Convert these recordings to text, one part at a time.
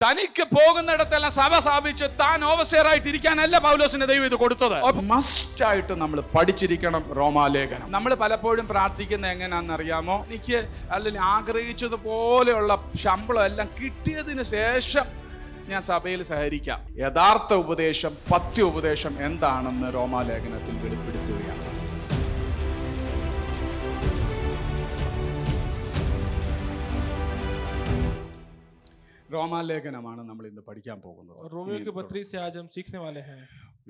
തനിക്ക് പോകുന്നിടത്തെല്ലാം സഭ സ്ഥാപിച്ച് താൻ ഓവർസിയറായിട്ടിരിക്കാനല്ല പൗലോസിന് ദൈവം ഇത് കൊടുത്തത്. മസ്റ്റ് ആയിട്ട് നമ്മൾ പഠിച്ചിരിക്കണം റോമാലേഖനം. നമ്മൾ പലപ്പോഴും പ്രാർത്ഥിക്കുന്നത് എങ്ങനെയാണെന്നറിയാമോ? എനിക്ക് അല്ലെങ്കിൽ ആഗ്രഹിച്ചതുപോലെയുള്ള ശമ്പളം എല്ലാം കിട്ടിയതിന് ശേഷം ഞാൻ സഭയിൽ സഹകരിക്കാം. യഥാർത്ഥ ഉപദേശം, പഥ്യ ഉപദേശം എന്താണെന്ന് റോമാലേഖനത്തിൽ വെളിപ്പെടുത്തുകയാണ്. റോമാലേഖനമാണ് നമ്മൾ ഇന്ന് പഠിക്കാൻ പോകുന്നത്.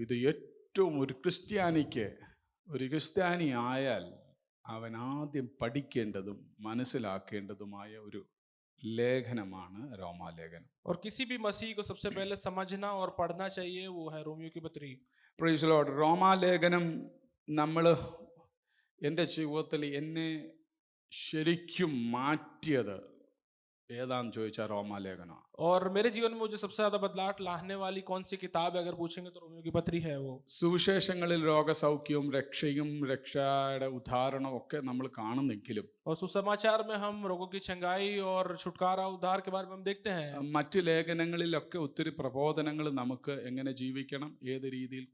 ഇത് ഏറ്റവും ഒരു ക്രിസ്ത്യാനി ആയാൽ അവൻ ആദ്യം പഠിക്കേണ്ടതും മനസ്സിലാക്കേണ്ടതുമായ ഒരു ലേഖനമാണ് റോമാലേഖനം. और किसी भी मसीह को सबसे पहले समझना और पढ़ना चाहिए वो है रोमियो की पत्री. Praise the Lord. റോമാലേഖനം നമ്മൾ എൻ്റെ ജീവിതത്തിൽ എന്നെ ശരിക്കും മാറ്റിയത് ഏതാന്ന് ചോദിച്ചാൽ റോമാലേഖനം. और मेरे जीवन में जो सबसे ज्यादा बदलाव लाने वाली कौन सी किताब है अगर पूछेंगे तो रोमियो की पत्री है वो. സുവിശേഷങ്ങളിൽ രോഗസൗഖ്യവും രക്ഷയും രക്ഷയുടെ ഉദാഹരണവും ഒക്കെ നമ്മൾ കാണുന്നെങ്കിലും और सुसमाचार में हम रोगों की चंगाई और छुटकारा उद्धार के बारे में हम देखते हैं. മറ്റു ലേഖനങ്ങളിലൊക്കെ ഒത്തിരി പ്രബോധനങ്ങൾ നമുക്ക് എങ്ങനെ ജീവിക്കണം, ഏത് രീതിയിൽ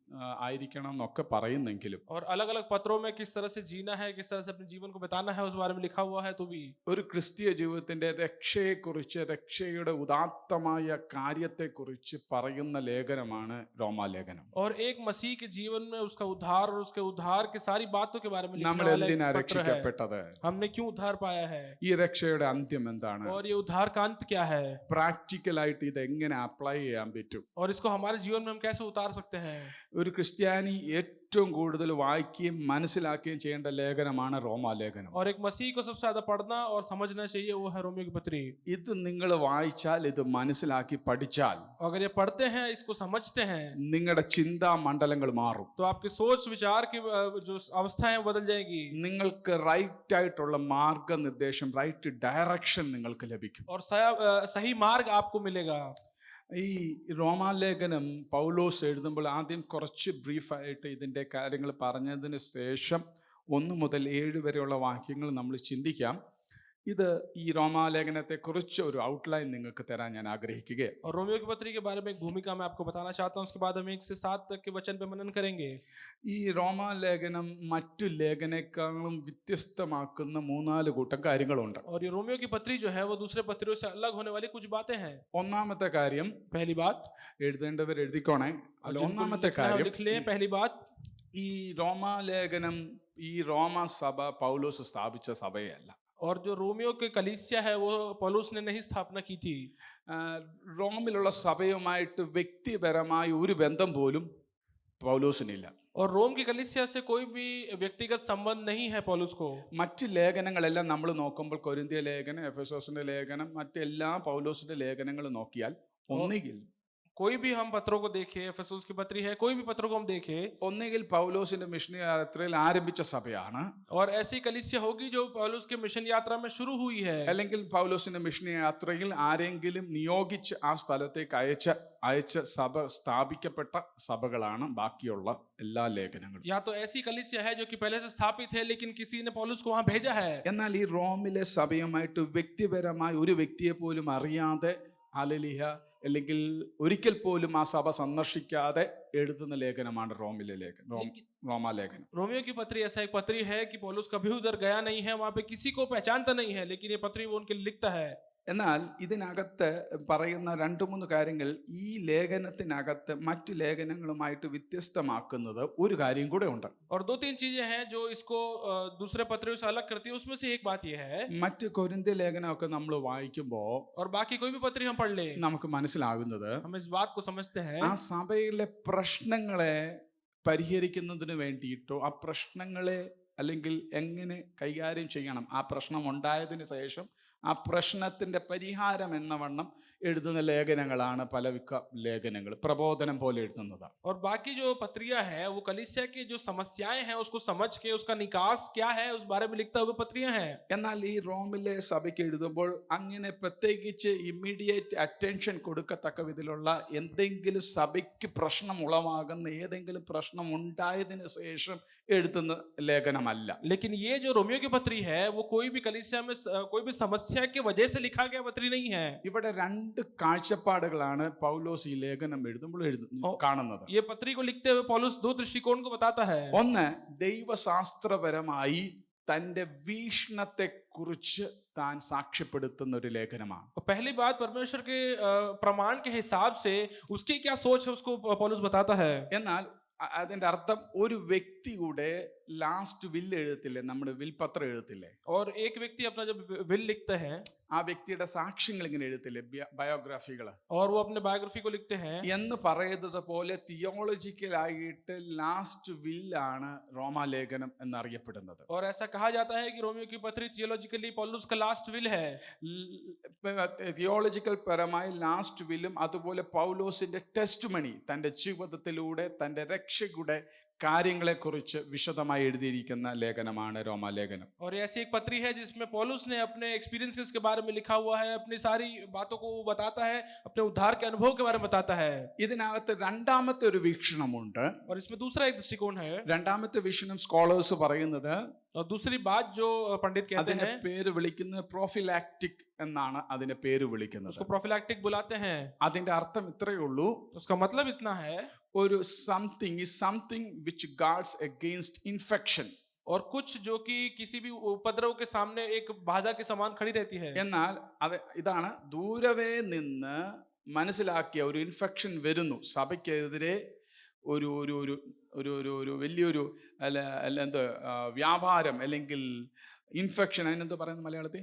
ആയിരിക്കണം എന്നൊക്കെ പറയുന്നെങ്കിലും और अलग अलग पत्रों में किस तरह से जीना है, किस तरह से अपने जीवन को बिताना है उस बारे में लिखा हुआ है. तो भी ഒരു ക്രിസ്തീയ ജീവിതത്തിന്റെ രക്ഷയെക്കുറിച്ച്, രക്ഷയുടെ ഉദാത്തമായ കാര്യത്തെക്കുറിച്ച് പറയുന്ന ലേഖനമാണ് റോമാലേഖനം. और एक मसीह के जीवन में उसका उद्धार और उसके उद्धार की सारी बातों के बारे में लिखा നമ്മൾ എന്തിനാ രക്ഷിക്കപ്പെട്ടത്, हमने क्यों उद्धार पाया है, ഈ രക്ഷയുടെ അന്ത്യം എന്താണ്, और ये उद्धार का अंत क्या है, പ്രാക്ടിക്കലായിട്ട് ഇത് എങ്ങനെ അപ്ലൈ ചെയ്യാൻ പറ്റും, और इसको हमारे जीवन में हम कैसे उतार सकते हैं. ഒരു ക്രിസ്ത്യാനി ഏറ്റവും കൂടുതൽ വായിക്കുകയും മനസ്സിലാക്കുകയും ചെയ്യേണ്ട ലേഖനമാണ് റോമാലേഖനം. और एक मसीह को सबसे ज्यादा पढ़ना और समझना चाहिए वो है रोमियो की पत्री. ഇത് നിങ്ങൾ വായിച്ചാൽ, ഇത് മനസ്സിലാക്കി പഠിച്ചാൽ, अगर ये पढ़ते हैं, इसको समझते हैं, നിങ്ങളുടെ ചിന്താ മണ്ഡലങ്ങൾ മാറും. तो आपकी सोच विचार की जो अवस्था है बदल जाएगी. നിങ്ങൾക്ക് റൈറ്റ് ആയിട്ടുള്ള മാർഗനിർദ്ദേശം, റൈറ്റ് ഡയറക്ഷൻ നിങ്ങൾക്ക് ലഭിക്കും. और सही मार्ग आपको मिलेगा. ഈ റോമാലേഖനം പൗലോസ് എഴുതുമ്പോൾ ആദ്യം കുറച്ച് ബ്രീഫായിട്ട് ഇതിൻ്റെ കാര്യങ്ങൾ പറഞ്ഞതിന് ശേഷം 1 മുതൽ 7 വരെയുള്ള വാക്യങ്ങൾ നമ്മൾ ചിന്തിക്കാം. ഇത് ഈ റോമാലേഖനത്തെക്കുറിച്ച് ഒരു ഔട്ട്ലൈൻ നിങ്ങൾക്ക് തരാൻ ഞാൻ ആഗ്രഹിക്കുകയാണ്. और रोमियो की पत्री के बारे में एक भूमिका मैं आपको बताना चाहता हूं. उसके बाद हम 1 से 7 तक के वचन पे मनन करेंगे. ഈ റോമാലേഖനം മറ്റു ലേഖനേക്കാളും വ്യത്യസ്തമാക്കുന്ന 3-4 കൂട്ടം കാര്യങ്ങളുണ്ട്. और ये रोमियो की पत्री जो है वो दूसरे पत्रियों से अलग होने वाली कुछ बातें हैं. ഒന്നാമത്തെ കാര്യം, पहली बात, എഴുതേണ്ടവർ എഴുതിക്കോണേ. ഒന്നാമത്തെ കാര്യം, लिख लें. पहली बात, ഈ റോമാലേഖനം ഈ റോമാ സഭ പൗലോസ് സ്ഥാപിച്ച സഭയല്ല. और जो रोमियो के कलीसिया है वो पौलुस ने नहीं स्थापना की थी. റോമിലുള്ള സഭയുമായിട്ട് വ്യക്തിപരമായ ഒരു ബന്ധം പോലും പൗലോസിനില്ല. और रोम की कलीसिया से कोई भी व्यक्तिगत संबंध नहीं है पौलुस को. മറ്റ് ലേഖനങ്ങളെല്ലാം നമ്മൾ നോക്കുമ്പോൾ കൊരിന്ത്യ ലേഖനം, എഫെസോസിന്റെ ലേഖനം, മറ്റെല്ലാ പൗലോസിന്റെ ലേഖനങ്ങൾ നോക്കിയാൽ ഒന്നുകിൽ कोई भी हम पत्रों को देखें, एफेसुस की पत्री है, कोई भी पत्रों को हम देखें, ഒന്നുകിൽ പൗലോസിന്റെ മിഷണറി യാത്രയിൽ ആരംഭിച്ച സഭയാണ്, और ऐसी कलीसिया होगी जो पौलुस के मिशन यात्रा में शुरू हुई है, അല്ലെങ്കിൽ പൗലോസിന്റെ മിഷണറി യാത്രയിൽ ആരെങ്കിലും നിയോഗിച്ച് ആ സ്ഥലത്തേക്ക് അയച്ച സഭ സ്ഥാപിക്കപ്പെട്ട സഭകളാണ് ബാക്കിയുള്ള എല്ലാ ലേഖനങ്ങളും. या तो ऐसी कलीसिया है जो कि पहले से स्थापित है लेकिन किसी ने पौलुस को वहां भेजा है. എന്നാൽ ഈ റോമിലെ സഭയുമായിട്ട് വ്യക്തിപരമായി ഒരു വ്യക്തിയെ പോലും അറിയാതെ, ഹല്ലേലൂയ, അല്ലെങ്കിൽ ഒരിക്കൽ പോലും ആ സഭ സന്ദർശിക്കാതെ എഴുതുന്ന ലേഖനമാണ് റോമാലേഖനം. रोमियो की पत्री ऐसा एक पत्री है कि पौलुस कभी उधर गया नहीं है, वहां पे किसी को पहचानता नहीं है, लेकिन ये पत्री वो उनके लिए लिखता है. എന്നാൽ ഇതിനകത്ത് പറയുന്ന 2-3 കാര്യങ്ങൾ ഈ ലേഖനത്തിനകത്ത് മറ്റു ലേഖനങ്ങളുമായിട്ട് വ്യത്യസ്തമാക്കുന്നത് ഒരു കാര്യം കൂടെ ഉണ്ട്. और 2-3 चीजें हैं जो इसको दूसरे पत्रों से अलग करती है. उसमें से एक बात ये है, മറ്റ് കൊരിന്ത്യ ലേഖനമൊക്കെ നമ്മൾ വായിക്കുമ്പോൾ और बाकी कोई भी पत्री हम पढ़ ले, നമുക്ക് മനസ്സിലാകുന്നത് हम इस बात को समझते हैं, ആ സഭയിലെ പ്രശ്നങ്ങളെ പരിഹരിക്കുന്നതിന് വേണ്ടിയിട്ടോ ആ പ്രശ്നങ്ങളെ അല്ലെങ്കിൽ എങ്ങനെ കൈകാര്യം ചെയ്യണം, ആ പ്രശ്നം ഉണ്ടായതിന് ശേഷം ആ പ്രശ്നത്തിന്റെ പരിഹാരം എന്ന വണ്ണം എഴുതുന്ന ലേഖനങ്ങളാണ് പല ലേഖനങ്ങൾ, പ്രബോധനം പോലെ എഴുതുന്നത്. और बाकी जो पत्रियां है वो कलीसिया की जो समस्याएं हैं उसको समझ के उसका निकास क्या है उस बारे में लिखता हुआ पत्रियां हैं. എന്നാൽ ഈ റോമിലെ സഭയ്ക്ക് എഴുതുമ്പോൾ അങ്ങനെ പ്രത്യേകിച്ച് ഇമ്മീഡിയറ്റ് അറ്റൻഷൻ കൊടുക്കത്തക്ക വിധത്തിലുള്ള എന്തെങ്കിലും സഭയ്ക്ക് പ്രശ്നം ഉളവാകുന്ന ഏതെങ്കിലും പ്രശ്നം ഉണ്ടായതിനു ശേഷം എഴുതുന്ന ലേഖനമല്ല. लेकिन ये जो रोमियो की पत्री है वो कोई भी कलीसिया में कोई भी समस्या समस्या की वजह से लिखा गया पत्री नहीं है। ഇവിടെ രണ്ട് കാഴ്ചപ്പാടുകളാണ് പൗലോസ് ഈ ലേഖനം എഴുതുമ്പോൾ കാണുന്നത്. ये पत्री को लिखते हुए पौलुस दो दृष्टिकोण को बताता है। ഒന്ന്, ദൈവശാസ്ത്രപരമായി തന്റെ വീക്ഷണത്തെ കുറിച്ച് താൻ സാക്ഷ്യപ്പെടുത്തുന്ന ഒരു ലേഖനമാണ്. पहली बात, परमेश्वर के प्रमाण के हिसाब से उसकी क्या सोच है उसको पौलुस बताता है। എന്നാൽ അതിന്റെ അർത്ഥം ഒരു വ്യക്തിയുടെ ലാസ്റ്റ് വില്ല് എഴുതത്തില്ലേ, നമ്മുടെ വിൽപത്രം എഴുതത്തില്ലേ, और एक व्यक्ति अपना जब विल लिखते हैं, ആ വ്യക്തിയുടെ സാക്ഷ്യങ്ങൾ ഇങ്ങനെ എഴുതത്തില്ലേ, ബയോഗ്രാഫികൾ, और वो अपने बायोग्राफी को लिखते हैं, എന്ന് പറയുന്നത് പോലെ തിയോളജിക്കലായിട്ട് ലാസ്റ്റ് വില്ലാണ് റോമാലേഖനം എന്നറിയപ്പെടുന്നത്. और ऐसा कहा जाता है कि रोमियो की पत्री थियोलॉजिकली पौलुस का लास्ट विल है। തിയോളജിക്കൽ പരമായി ലാസ്റ്റ് വില്ലും അതുപോലെ പൗലോസിന്റെ ടെസ്റ്റ് മണി, തന്റെ ജീവിതത്തിലൂടെ തന്റെ രക്ഷയുടെ കാര്യങ്ങളെ കുറിച്ച് വിശദമായി എഴുതിയിരിക്കുന്ന ലേഖനമാണ് റോമാലേഖനം. और ऐसी एक पत्री है जिसमें पौलुस ने अपने एक्सपीरियंसेस के बारे में लिखा हुआ है, अपनी सारी बातों को बताता है, अपने उद्धार के अनुभव के बारे में बताता है। ഇതിനകത്ത് രണ്ടാമത്തെ ഒരു വീക്ഷണമുണ്ട്. और इसमें दूसरा एक दृष्टिकोण है। രണ്ടാമത്തെ വീക്ഷണം സ്കോളേഴ്സ് പറയുന്നത്, और दूसरी बात जो पंडित कहते അതിന്റെ हैं, പേര് വിളിക്കുന്നത് പ്രോഫിലാക്റ്റിക് എന്നാണ് അതിന്റെ പേര് വിളിക്കുന്നത്. उसको प्रोफिलैक्टिक बुलाते हैं। അതിന്റെ അർത്ഥം ഇത്രയേ ഉള്ളൂ, उसका मतलब इतना है, ഒരു something is something which guards against infection. और कुछ जो कि किसी भी उपद्रव के सामने एक बाधा के समान खड़ी रहती है। എന്നാൽ ഇതാണ് ദൂരവേ നിന്ന് മനസ്സിലാക്കിയ ഒരു ഇൻഫെക്ഷൻ വരുന്നു, സഭയ്ക്കെതിരെ ഒരു ഒരു ഒരു ഒരു ഒരു ഒരു വലിയൊരു അല്ല എന്തോ വ്യാപാരം അല്ലെങ്കിൽ ഇൻഫെക്ഷൻ, അതിനെന്തോ പറയുന്നത് മലയാളത്തിൽ,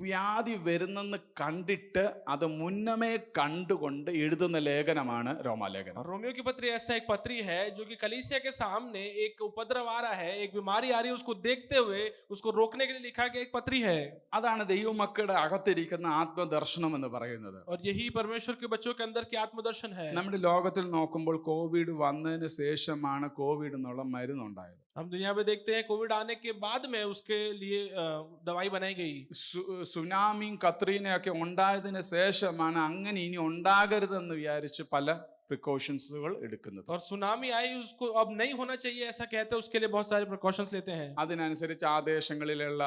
വ്യാധി വരുന്നെന്ന് കണ്ടിട്ട് അത് മുന്നമേ കണ്ടുകൊണ്ട് എഴുതുന്ന ലേഖനമാണ് റോമാലേഖനം. रोमियो की पत्री ऐसा एक पत्री है जो कि कलीसिया के सामने एक उपद्रव आ रहा है, एक बीमारी आ रही है, उसको देखते हुए उसको रोकने के लिए लिखा गया एक पत्री है। അതാണ് ദൈവമക്കളുടെ അകത്തിരിക്കുന്ന ആത്മദർശനം എന്ന് പറയുന്നത്. और यही परमेश्वर के बच्चों के अंदर की आत्मदर्शन है। നമ്മുടെ ലോകത്തിൽ നോക്കുമ്പോൾ കോവിഡ് വന്നതിന് ശേഷമാണ് കോവിഡ് എന്നുള്ള മരുന്നുണ്ടായത്. हम दुनिया में देखते हैं कोविड आने के बाद में उसके लिए दवाई बनाई गई। സുനാമിയും കത്രീനയൊക്കെ ഉണ്ടായതിനു ശേഷമാണ് അങ്ങനെ ഇനി ഉണ്ടാകരുതെന്ന് വിചാരിച്ച് പല പ്രിക്കോഷൻസുകൾ എടുക്കുന്നത്. और സുനാമി आई, उसको अब नहीं होना चाहिए ऐसा कहते हैं, उसके लिए बहुत सारे प्रिकॉशंस लेते हैं। അതിനനുസരിച്ച് ആ ദേശങ്ങളിലുള്ള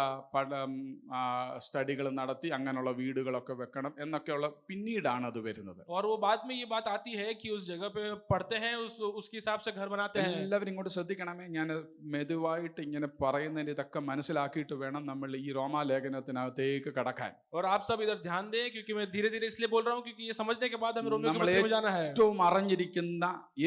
സ്റ്റഡികൾ നടത്തി അങ്ങനെയുള്ള വീടുകളൊക്കെ വെക്കണം എന്നൊക്കെയുള്ള പിന്നീടാണ് അത് വരുന്നത്. और वो बाद में ये बात आती है कि उस जगह पे पढ़ते हैं, उसके हिसाब से घर बनाते हैं। എല്ലാവരും ഇങ്ങോട്ട് ശ്രദ്ധിക്കണമേ, ഞാൻ മെതുവായിട്ട് ഇങ്ങനെ പറയുന്നതിന് ഇതൊക്കെ മനസ്സിലാക്കിയിട്ട് വേണം നമ്മൾ ഈ റോമാലേഖനത്തിനകത്തേക്ക് കടക്കാൻ. और आप सब इधर ध्यान दें, क्योंकि मैं धीरे धीरे इसलिए बोल रहा हूँ क्योंकि ये समझने के बाद हमें रोमियो की पत्री में जाना है।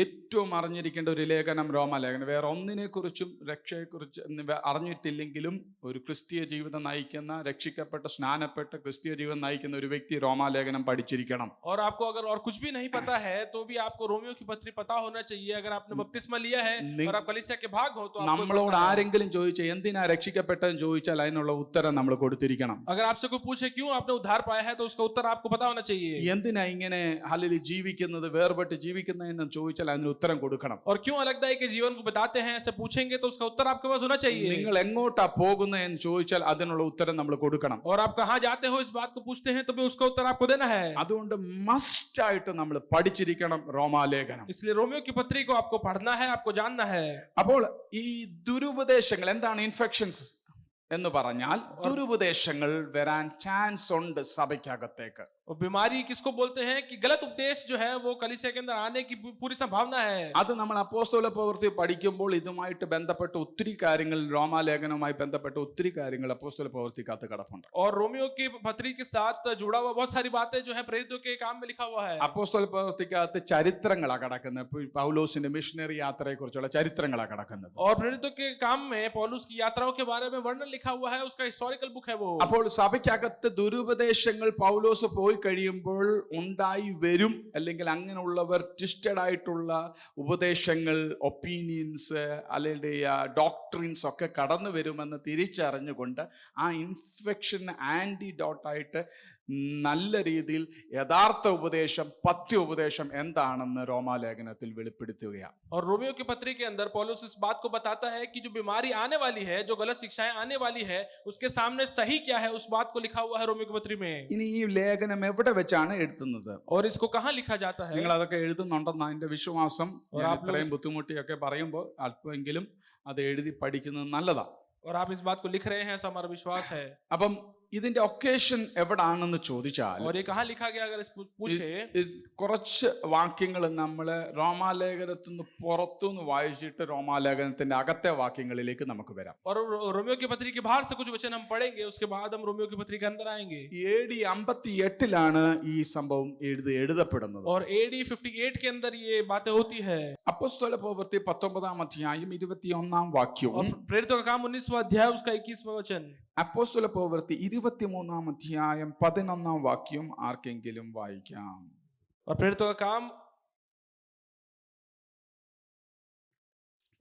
ഏറ്റവും അറിഞ്ഞിരിക്കേണ്ട ഒരു ലേഖനം റോമാലേഖനം. വേറെ ഒന്നിനെ കുറിച്ചും രക്ഷയെക്കുറിച്ച് അറിഞ്ഞിട്ടില്ലെങ്കിലും ഒരു ക്രിസ്തീയ ജീവിതം നയിക്കുന്ന, രക്ഷിക്കപ്പെട്ട സ്നാനപ്പെട്ട ക്രിസ്തീയ ജീവിതം നയിക്കുന്ന ഒരു വ്യക്തി റോമാലേഖനം പഠിച്ചിരിക്കണം. और आपको अगर और कुछ भी नहीं पता है तो भी आपको रोमियो की पत्री पता होना चाहिए। अगर आपने बपतिस्मा लिया है और आप कलीसिया के भाग हो तो നമ്മളോട് ആരെങ്കിലും ചോദിച്ചാൽ എന്തിനാ രക്ഷിക്കപ്പെട്ടെന്ന് ചോദിച്ചാൽ അതിനുള്ള ഉത്തരം നമ്മൾ കൊടുത്തിരിക്കണം. अगर आपसे कोई पूछे क्यों आपने उद्धार पाया है तो उसका उत्तर आपको पता होना चाहिए। എന്തിനാ ഇങ്ങനെ ഹല്ലേലൂയ ജീവിക്കുന്നത്, വേർപെട്ട് ജീവിക്കുന്നതെന്ന് ചോദിച്ചാൽ അതിന് ഉത്തരം കൊടുക്കണം. और क्यों अलगदाई के जीवन को बताते हैं ऐसे पूछेंगे तो उसका उत्तर आपके पास होना चाहिए। നിങ്ങൾ എങ്ങോട്ടാ പോകുന്നതെന്ന് ചോദിച്ചാൽ അതിനുള്ള ഉത്തരം നമ്മൾ കൊടുക്കണം. और आप कहां जाते हो इस बात को पूछते हैं तो भी उसका उत्तर आपको देना है। അതുകൊണ്ട് മസ്റ്റ് ആയിട്ട് നമ്മൾ പഠിച്ചിരിക്കണം റോമാലേഖനം. इसलिए रोमियो की पत्री को आपको पढ़ना है, आपको जानना है। അപ്പോൾ ഈ ദുരുപദേശങ്ങൾ എന്താണ്, ഇൻഫെക്ഷൻസ് എന്ന് പറഞ്ഞാൽ ദുരുപദേശങ്ങൾ വരാൻ ചാൻസ് ഉണ്ട് സഭയ്ക്കകത്തേക്ക്. और बीमारी किसको बोलते हैं कि गलत उपदेश जो है वो कलीसिया के अंदर आने की पूरी संभावना है। അത് നമ്മൾ അപ്പോസ്തല പ്രവൃത്തി പഠിക്കുമ്പോൾ ഇതുമായിട്ട് ബന്ധപ്പെട്ട ഒത്തിരി കാര്യങ്ങൾ, റോമാലേഖനവുമായി ബന്ധപ്പെട്ട ഒത്തിരി കാര്യങ്ങൾ അപ്പോസ്തല പ്രവൃത്തിക്കകത്ത് കിടപ്പുണ്ട്. और रोमियो की पत्री के साथ जुड़ा हुआ बहुत सारी बातें जो है प्रेरितों के काम में लिखा हुआ है। അപ്പോസ്തല പ്രവൃത്തിക്കകത്ത് ചരിത്രങ്ങളാണ് കിടക്കുന്നത്. പൗലോസിന്റെ മിഷനറി യാത്രയെ കുറിച്ചുള്ള ചരിത്രങ്ങളാണ് കിടക്കുന്നത്. और प्रेरितों के काम में पौलुस की यात्राओं के बारे में वर्णन लिखा हुआ है, उसका हिस्टोरिकल बुक है वो। അപ്പോൾ സഭയ്ക്കകത്ത് ദുരുപദേശങ്ങൾ പൗലോസ് പോയി കഴിയുമ്പോൾ ഉണ്ടായി വരും, അല്ലെങ്കിൽ അങ്ങനെയുള്ളവർ ട്വിസ്റ്റഡ് ആയിട്ടുള്ള ഉപദേശങ്ങൾ, ഒപ്പീനിയൻസ് അല്ലെങ്കിൽ ഡോക്ട്രിൻസ് ഒക്കെ കടന്നു വരുമെന്ന് തിരിച്ചറിഞ്ഞുകൊണ്ട് ആ ഇൻഫെക്ഷൻ ആന്റിഡോട്ടായിട്ട് നല്ല രീതിയിൽ യഥാർത്ഥ ഉപദേശം, പഥ്യോപദേശം എന്താണെന്ന് റോമാലേഖനത്തിൽ വെളിപ്പെടുത്തുകയാണ്. और रोमियो की पत्री के अंदर पौलुस इस बात को बताता है कि जो बीमारी आने वाली है, जो गलत शिक्षाएं आने वाली है, उसके सामने सही क्या है, उस बात को लिखा हुआ है रोमियो की पत्री में। ഇനി ഈ ലേഖനം എവിടെ വെച്ചാണ് എഴുതുന്നത്, और इसको कहाँ लिखा जाता है? നിങ്ങൾ അതൊക്കെ എഴുതുന്നുണ്ടെന്ന് എന്റെ വിശ്വാസം. ഇത്രയും ബുദ്ധിമുട്ടിയൊക്കെ പറയുമ്പോൾ അല്പമെങ്കിലും അത് എഴുതി പഠിക്കുന്നത് നല്ലതാണ്. और आप इस बात को लिख रहे हैं, ऐसा हमारा विश्वास है। അപ്പം ഇതിന്റെ ഒക്കേഷൻ എവിടാണെന്ന് ചോദിച്ചാൽ और ये कहाँ लिखा गया, अगर इस पूछे കുറച്ച് വാക്യങ്ങൾ നമ്മൾ റോമാലേഖനത്തിൽ നിന്ന് പുറത്തുനിന്ന് വായിച്ചിട്ട് റോമാലേഖനത്തിന്റെ അകത്തെ വാക്യങ്ങളിലേക്ക് നമുക്ക് വരാം. और रोमियो की पत्री के बाहर से कुछ वचन हम पढ़ेंगे, उसके बाद हम रोमियो की पत्री के अंदर आएंगे। AD 58 ഈ സംഭവം എഴുതപ്പെടുന്നത്. और AD 58 के अंदर ये बातें होती है। അപ്പോസ്തല പ്രവൃത്തി 19-21 और प्रेरितों का काम 19वां अध्याय उसका 21वां वचन। അപ്പോസ്തല പ്രവൃത്തി 23-11 ആർക്കെങ്കിലും വായിക്കാം. और प्रेरितों का काम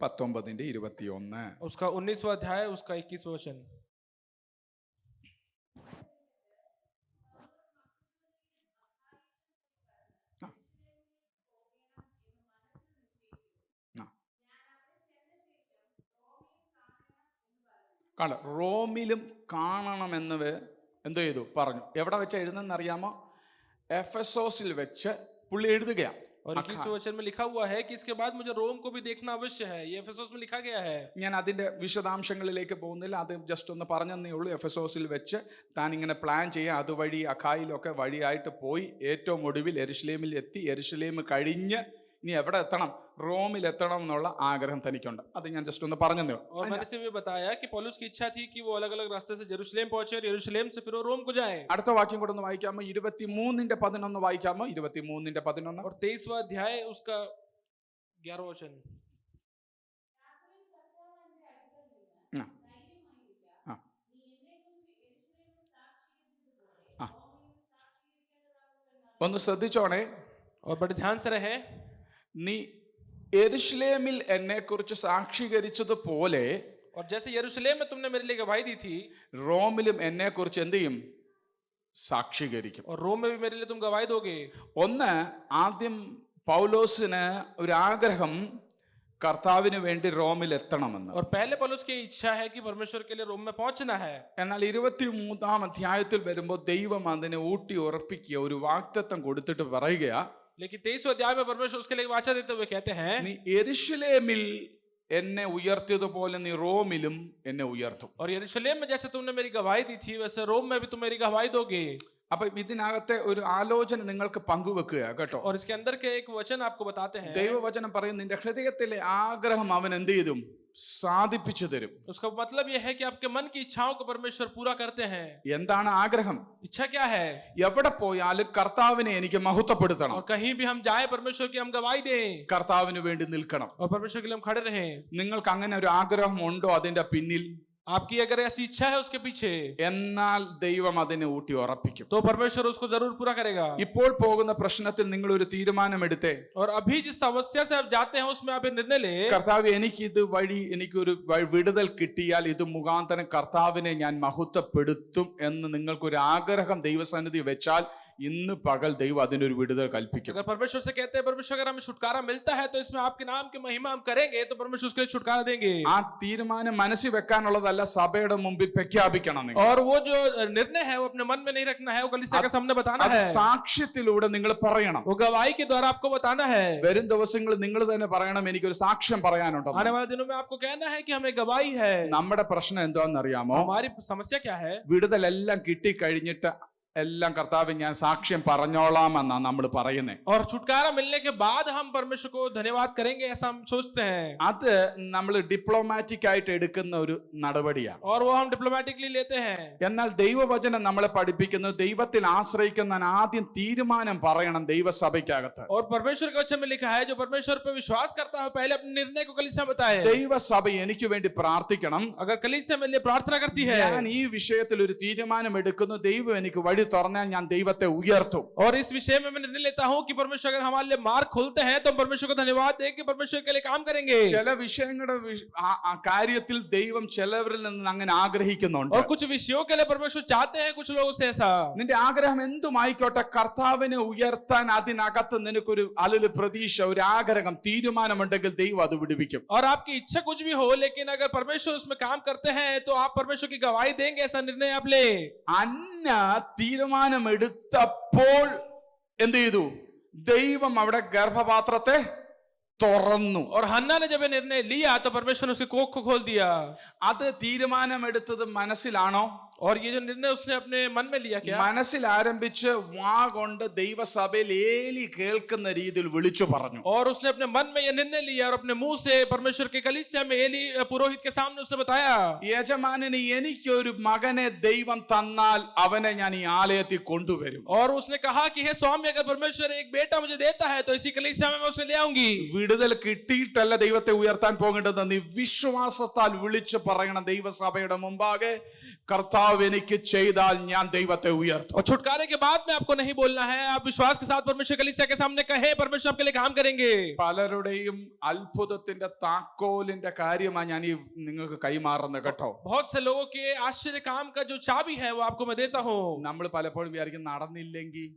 19-21 उसका 19वां अध्याय उसका 21वां वचन। റോമിലും കാണണമെന്ന് എന്തോ ചെയ്തു പറഞ്ഞു. എവിടെ വെച്ച് എഴുതുന്നറിയാമോ? എഫെസോസിൽ വെച്ച് പുള്ളി എഴുതുകയാണ്. और 21वें वचन में लिखा हुआ है कि इसके बाद मुझे रोम को भी देखना अवश्य है। ये एफेसोस में लिखा गया है। ഞാൻ അതിന്റെ വിശദാംശങ്ങളിലേക്ക് പോകുന്നില്ല, അത് ജസ്റ്റ് ഒന്ന് പറഞ്ഞതേ ഉള്ളൂ. എഫെസോസിൽ വെച്ച് താൻ ഇങ്ങനെ പ്ലാൻ ചെയ്യുക, അതുവഴി അഖായിലൊക്കെ വഴിയായിട്ട് പോയി ഏറ്റവും ഒടുവിൽ യെരുശലേമിൽ എത്തി. യെരുശലേം കഴിഞ്ഞ് ഇനി എവിടെ എത്തണം? റോമിൽ എത്തണം എന്നുള്ള ആഗ്രഹം തനിക്കുണ്ട്. അത് ഞാൻ ജസ്റ്റ് ഒന്ന് പറഞ്ഞതേ ഉള്ളൂ. और मैंने सिर्फ ये बताया कि पौलुस की इच्छा थी कि वो अलग-अलग रास्ते से यरूशलेम पहुंचे और यरूशलेम से फिर वो रोम को जाए। അടുത്ത വാക്യം കൂടെ ഒന്ന് വായിക്കാമോ? 23-11 വായിക്കാമോ? 23-11 और 23वां अध्याय उसका 11वां वचन। ഒന്ന് ശ്രദ്ധിച്ചോണേ. और बड़े ध्यान से रहे। നീ യെരുശലേമിൽ എന്നെ കുറിച്ച് സാക്ഷീകരിച്ചതുപോലെ और जैसे यरूशलेम में तुमने मेरे लिए गवाही दी थी, റോമിലും എന്നെ കുറിച്ച് എന്ത് ചെയ്യും? സാക്ഷീകരിക്കും. और रोम में भी मेरे लिए तुम गवाही दोगे। ഒന്ന്, ആദ്യം പൗലോസിന് ഒരു ആഗ്രഹം കർത്താവിന് വേണ്ടി റോമിൽ എത്തണമെന്ന്. और पहले पौलुस की इच्छा है कि परमेश्वर के लिए रोम में पहुंचना है। എന്നാൽ 23-ാം അധ്യായത്തിൽ വരുമ്പോൾ ദൈവം അതിനെ ഊട്ടി ഉറപ്പിക്കുക, ഒരു വാഗ്ദത്തം കൊടുത്തിട്ട് പറയുകയാ. लेकिन 23वें अध्याय में परमेश्वर उसके लिए वाचा देते हुए कहते हैं, നീ യെരുശലേമിൽ എന്നെ ഉയർത്തിയതുപോലെ നീ റോമിലും എന്നെ ഉയർത്തും. और यरूशलेम में जैसे तुमने मेरी गवाही दी थी वैसे रोम में भी तुम मेरी गवाही दोगे। അപ്പൊ ഇതിനകത്തെ ഒരു ആലോചന നിങ്ങൾക്ക് പങ്കുവെക്കുക കേട്ടോ. और इसके अंदर के एक वचन आपको बताते हैं। ദൈവവചനം പറയും നിന്റെ ഹൃദയത്തിലെ ആഗ്രഹം അവൻ എന്ത് ചെയ്തും? സാധിപ്പിച്ചു തരും. उसका मतलब यह है कि आपके मन की इच्छाओं को परमेश्वर पूरा करते हैं। എന്താണ് ആഗ്രഹം? इच्छा क्या है? എവിടെ പോയാലും കർത്താവിനെ എനിക്ക് മഹത്വപ്പെടുത്തണം. और कहीं भी हम जाए परमेश्वर की हम गवाही दें, കർത്താവിന് വേണ്ടി നിൽക്കണം. और परमेश्वर के लिए हम खड़े रहें। നിങ്ങൾക്ക് അങ്ങനെ ഒരു ആഗ്രഹം ഉണ്ടോ അതിന്റെ പിന്നിൽ? आपकी अगर ऐसी इच्छा है उसके पीछे, എന്നാൽ ദൈവം അതിനെ ഊട്ടി ഉറപ്പിക്കും. तो परमेश्वर उसको जरूर पूरा करेगा। ഇപ്പോൾ പോകുന്ന പ്രശ്നത്തിൽ നിങ്ങൾ ഒരു തീരുമാനമെടുത്തേ. और अभी जिस समस्या से आप जाते हैं उसमें आप एक निर्णय ले, കർത്താവ് എനിക്ക് ഇത് വഴി എനിക്കൊരു വിടുതൽ കിട്ടിയാൽ ഇത് മുഖാന്തരം കർത്താവിനെ ഞാൻ മഹത്വപ്പെടുത്തും എന്ന് നിങ്ങൾക്കൊരു ആഗ്രഹം ദൈവസന്നിധി വെച്ചാൽ ഇന്ന് പകൽ ദൈവം അതിനൊരു വിടുതൽ കൽപ്പിക്കും. अगर परमेश्वर से कहते हैं परमेश्वर अगर हमें छुटकारा मिलता है तो इसमें आपके नाम की महिमा हम करेंगे, तो परमेश्वर उसके लिए छुटकारा देंगे। ആ തീരുമാനം മനസ്സിൽ വെക്കാനുള്ളതല്ല, സഭയുടെ മുമ്പിൽ പ്രഖ്യാപിക്കണം നിങ്ങൾ. और वो जो निर्णय है वो अपने मन में नहीं रखना है, वो कलीसिया के सामने बताना അത് है। സാക്ഷ്യത്തിലൂടെ നിങ്ങൾ പറയണം. वो गवाही के द्वारा आपको बताना है। വരും ദിവസങ്ങളിൽ നിങ്ങൾ തന്നെ പറയണം എനിക്കൊരു സാക്ഷ്യം പറയാനുണ്ട്. आने वाले दिनों में आपको कहना है कि हमें गवाही है। നമ്മുടെ പ്രശ്നം എന്താണെന്നറിയാമോ? हमारी समस्या क्या है? വിടുതലെല്ലാം കിട്ടിക്കഴിഞ്ഞിട്ട് എല്ലാം കർത്താവ് ഞാൻ സാക്ഷ്യം പറഞ്ഞോളാമെന്നാ നമ്മൾ പറയുന്നേ. और छुटकारा मिलने के बाद हम परमेश्वर को धन्यवाद करेंगे ऐसा हम सोचते हैं। അത് നമ്മൾ ഡിപ്ലോമാറ്റിക് ആയിട്ട് എടുക്കുന്ന ഒരു നടപടിയാണ്. और वो हम डिप्लोमेटिकली लेते हैं। എന്നാൽ ദൈവവചനം നമ്മളെ പഠിപ്പിക്കുന്നത് ദൈവത്തിൽ ആശ്രയിക്കുന്ന ആദ്യം തീരുമാനം പറയണം ദൈവസഭയ്ക്കകത്ത്. और परमेश्वर के वचन में लिखा है जो परमेश्वर पे विश्वास करता है पहले अपने निर्णय को कलीसिया बताए। ദൈവസഭ എനിക്ക് വേണ്ടി പ്രാർത്ഥിക്കണം. अगर कलीसिया मेरे लिए प्रार्थना करती है, ഞാൻ ഈ വിഷയത്തിൽ ഒരു തീരുമാനം എടുക്കുന്നു, ദൈവം എനിക്ക് വഴി തുറന്നാൽ ഞാൻ ദൈവത്തെ ഉയർത്തും. और इस विषय में मैं निर्णय लेता हूं कि परमेश्वर अगर हमारे लिए मार्ग खोलते हैं तो हम परमेश्वर को धन्यवाद देंगे, परमेश्वर के लिए काम करेंगे। ചില വിഷയങ്ങളുടെ കാര്യത്തിൽ ദൈവം ചിലവരിൽ നിന്ന് അങ്ങനെ ആഗ്രഹിക്കുന്നുണ്ട്. और कुछ विषयों के लिए परमेश्वर चाहते हैं कुछ लोगों से ऐसा। നിന്റെ ആഗ്രഹം എന്തുമായിക്കോട്ടെ, കർത്താവിനെ ഉയർത്താൻ അതിനകത്ത് നിനക്കൊരു അലൊരു പ്രതീക്ഷ, ഒരു ആഗ്രഹം, തീരുമാനമുണ്ടെങ്കിൽ ദൈവം അത് വിടുവിക്കും. और आपकी इच्छा कुछ भी हो लेकिन अगर परमेश्वर उसमें काम करते हैं तो आप परमेश्वर की गवाही देंगे, ऐसा निर्णय आप ले। അന്ന തീരുമാനമെടുത്തപ്പോൾ എന്ത് ചെയ്തു? ദൈവം അവിടെ ഗർഭപാത്രത്തെ തുറന്നു. और हन्ना ने जब ये निर्णय लिया तो परमेश्वर ने उसकी कोख को खोल दिया. അത് തീരുമാനമെടുത്തത് മനസ്സിലാണോ? और ये जो निर्णय उसने अपने मन में लिया क्या? മനസ്സിൽ ആരംഭിച്ച് വാ കൊണ്ട് ദൈവസഭയിൽ ഏലി കേൾക്കുന്ന രീതിയിൽ വിളിച്ചു പറഞ്ഞു. और उसने अपने मन में ये निर्णय लिया और अपने मुंह से परमेश्वर के कलीसिया में एली पुरोहित के सामने उसने बताया, യജമാനന് എനിക്കൊരു മകനെ ദൈവം തന്നാൽ അവനെ ഞാൻ ഈ ആലയത്തിൽ കൊണ്ടുവരും. और उसने कहा कि हे स्वामी, अगर परमेश्वर एक बेटा मुझे देता है तो इसी कलीसिया में मैं उसे ले आऊंगी. വിടുതൽ കിട്ടിയിട്ടല്ല ദൈവത്തെ ഉയർത്താൻ പോകേണ്ടത്, നീ വിശ്വാസത്താൽ വിളിച്ചു പറയണം ദൈവസഭയുടെ മുമ്പാകെ, കർത്താവ് എനിക്ക് ചെയ്താൽ ഞാൻ ദൈവത്തെ ഉയർത്തും. और छुटकारे के बाद में आपको नहीं बोलना है, आप विश्वास के साथ परमेश्वर कलीसिया के सामने कहे, परमेश्वर आपके लिए काम करेंगे. പലരുടെയും അത്ഭുതത്തിന്റെ താക്കോലിന്റെ കാര്യമാണ് ഞാൻ ഈ നിങ്ങൾക്ക് കൈമാറുന്നത് കേട്ടോ. बहुत से लोगों के आश्चर्य काम का जो चाबी है वो आपको मैं देता हूँ. നമ്മൾ പലപ്പോഴും വിചാരിക്കും നടന്നില്ലെങ്കിൽ